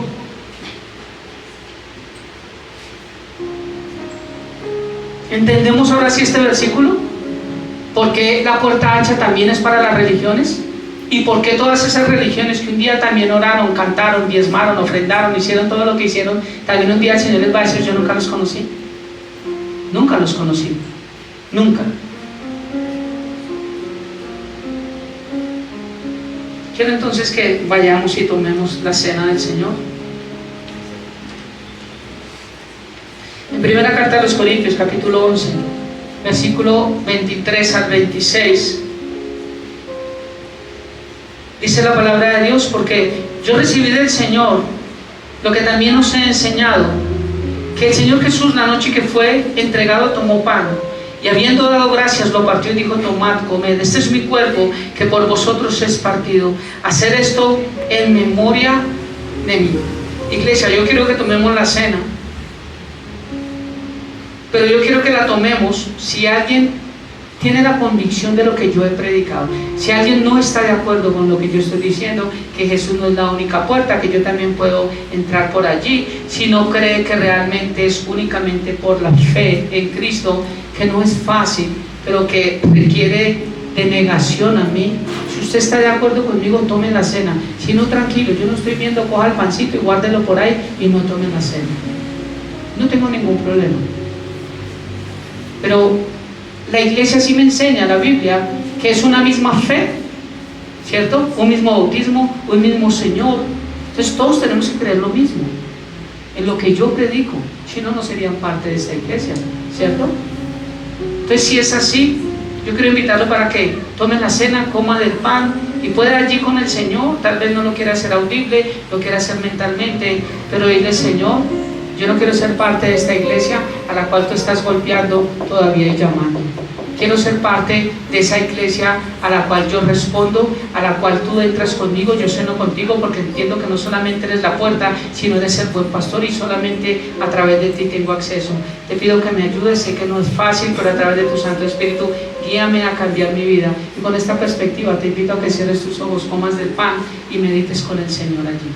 ¿Entendemos ahora sí este versículo? ¿Por qué la puerta ancha también es para las religiones? ¿Y por qué todas esas religiones que un día también oraron, cantaron, diezmaron, ofrendaron, hicieron todo lo que hicieron, también un día el Señor les va a decir, yo nunca los conocí? Nunca los conocí. Nunca. Quiero entonces que vayamos y tomemos la cena del Señor. En primera carta a los Corintios, capítulo 11, versículo 23 al 26, dice la palabra de Dios, porque yo recibí del Señor lo que también os he enseñado, que el Señor Jesús, la noche que fue entregado, tomó pan, y habiendo dado gracias, lo partió y dijo, tomad, comed, este es mi cuerpo, que por vosotros es partido. Hacer esto en memoria de mí. Iglesia, yo quiero que tomemos la cena, pero yo quiero que la tomemos si alguien tiene la convicción de lo que yo he predicado, si alguien no está de acuerdo con lo que yo estoy diciendo, que Jesús no es la única puerta, que yo también puedo entrar por allí, si no cree que realmente es únicamente por la fe en Cristo, que no es fácil, pero que requiere de negación a mí. Si usted está de acuerdo conmigo, tome la cena. Si no, tranquilo, yo no estoy viendo, coja el pancito y guárdelo por ahí y no tome la cena. No tengo ningún problema. Pero la iglesia sí me enseña, la Biblia, que es una misma fe, ¿cierto? Un mismo bautismo, un mismo Señor. Entonces todos tenemos que creer lo mismo en lo que yo predico, si no, no serían parte de esta iglesia, ¿cierto? Entonces si es así, yo quiero invitarlo para que tome la cena, coma del pan y pueda allí con el Señor. Tal vez no lo quiera hacer audible, lo quiera hacer mentalmente, pero dile, Señor, yo no quiero ser parte de esta iglesia a la cual tú estás golpeando todavía y llamando. Quiero ser parte de esa iglesia a la cual yo respondo, a la cual tú entras conmigo, yo ceno contigo, porque entiendo que no solamente eres la puerta, sino eres el buen pastor y solamente a través de ti tengo acceso. Te pido que me ayudes, sé que no es fácil, pero a través de tu Santo Espíritu, guíame a cambiar mi vida. Y con esta perspectiva te invito a que cierres tus ojos, comas del pan y medites con el Señor allí.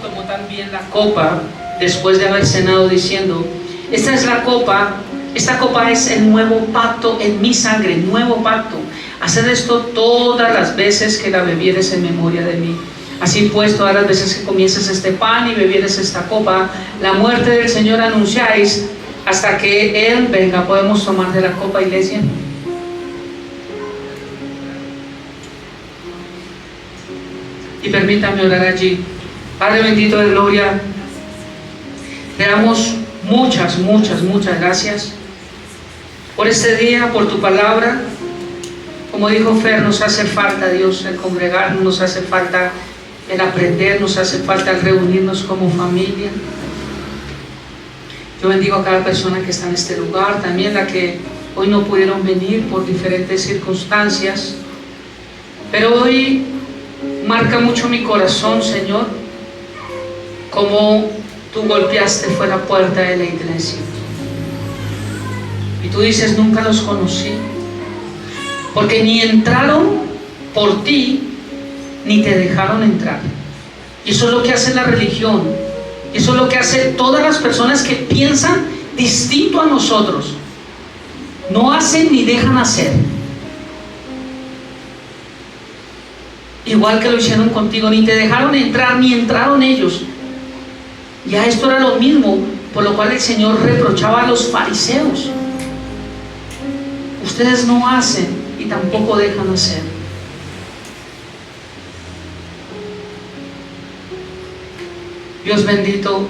tomó también la copa después de haber cenado diciendo: esta es la copa, esta copa es el nuevo pacto en mi sangre, nuevo pacto. Haced esto todas las veces que la bebieres en memoria de mí. Así pues, todas las veces que comieses este pan y bebieres esta copa, la muerte del Señor anunciáis hasta que Él venga. ¿Podemos tomar de la copa, iglesia? Y permítame orar allí. Padre bendito de gloria, te damos muchas gracias por este día, por tu palabra. Como dijo Fer, nos hace falta, Dios, el congregarnos, nos hace falta el aprender, nos hace falta el reunirnos como familia. Yo bendigo a cada persona que está en este lugar, también la que hoy no pudieron venir por diferentes circunstancias, pero hoy marca mucho mi corazón, Señor, como tú golpeaste fue la puerta de la iglesia. Y tú dices: nunca los conocí, porque ni entraron por ti, ni te dejaron entrar. Y eso es lo que hace la religión. Y eso es lo que hace todas las personas que piensan distinto a nosotros. No hacen ni dejan hacer. Igual que lo hicieron contigo, ni te dejaron entrar, ni entraron ellos. Ya esto era lo mismo, por lo cual el Señor reprochaba a los fariseos: ustedes no hacen y tampoco dejan hacer. Dios bendito,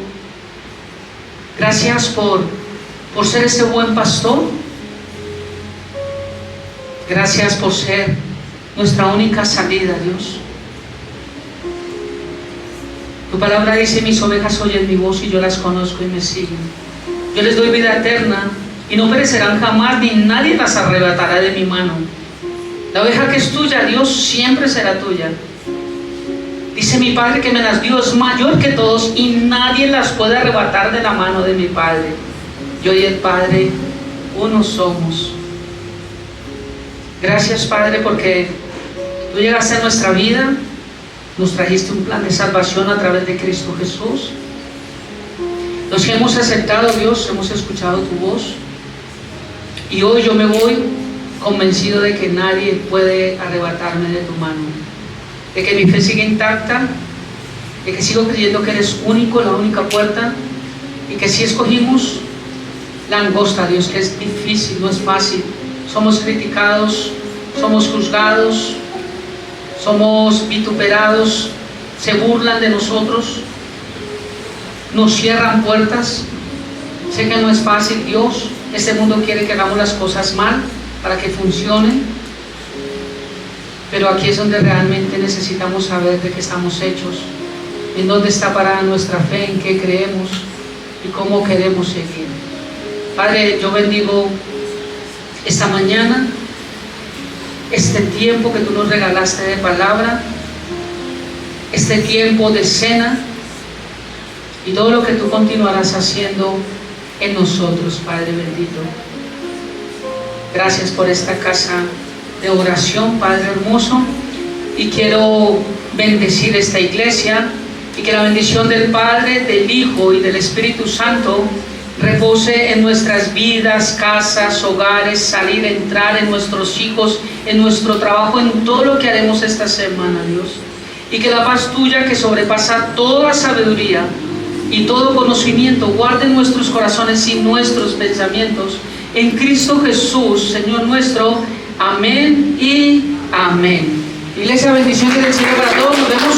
gracias por ser ese buen pastor. Gracias por ser nuestra única salida, Dios. Tu palabra dice: mis ovejas oyen mi voz y yo las conozco y me siguen. Yo les doy vida eterna y no perecerán jamás, ni nadie las arrebatará de mi mano. La oveja que es tuya, Dios, siempre será tuya. Dice mi Padre que me las dio, es mayor que todos y nadie las puede arrebatar de la mano de mi Padre. Yo y el Padre uno somos. Gracias, Padre, porque tú llegaste a nuestra vida, nos trajiste un plan de salvación a través de Cristo Jesús. Los que hemos aceptado, Dios, hemos escuchado tu voz, y hoy yo me voy convencido de que nadie puede arrebatarme de tu mano, de que mi fe sigue intacta, de que sigo creyendo que eres único, la única puerta, y que si escogimos la angosta, Dios, que es difícil, no es fácil, somos criticados, somos juzgados, somos vituperados, se burlan de nosotros, nos cierran puertas. Sé que no es fácil, Dios. Este mundo quiere que hagamos las cosas mal para que funcionen, pero aquí es donde realmente necesitamos saber de qué estamos hechos, en dónde está parada nuestra fe, en qué creemos y cómo queremos seguir. Padre, yo bendigo esta mañana, este tiempo que tú nos regalaste de palabra, este tiempo de cena y todo lo que tú continuarás haciendo en nosotros, Padre bendito. Gracias por esta casa de oración, Padre hermoso, y quiero bendecir esta iglesia y que la bendición del Padre, del Hijo y del Espíritu Santo repose en nuestras vidas, casas, hogares, salir, entrar, en nuestros hijos, en nuestro trabajo, en todo lo que haremos esta semana, Dios. Y que la paz tuya, que sobrepasa toda sabiduría y todo conocimiento, guarde nuestros corazones y nuestros pensamientos en Cristo Jesús, Señor nuestro. Amén y amén. Iglesia, bendiciones del Señor para todos. Nos vemos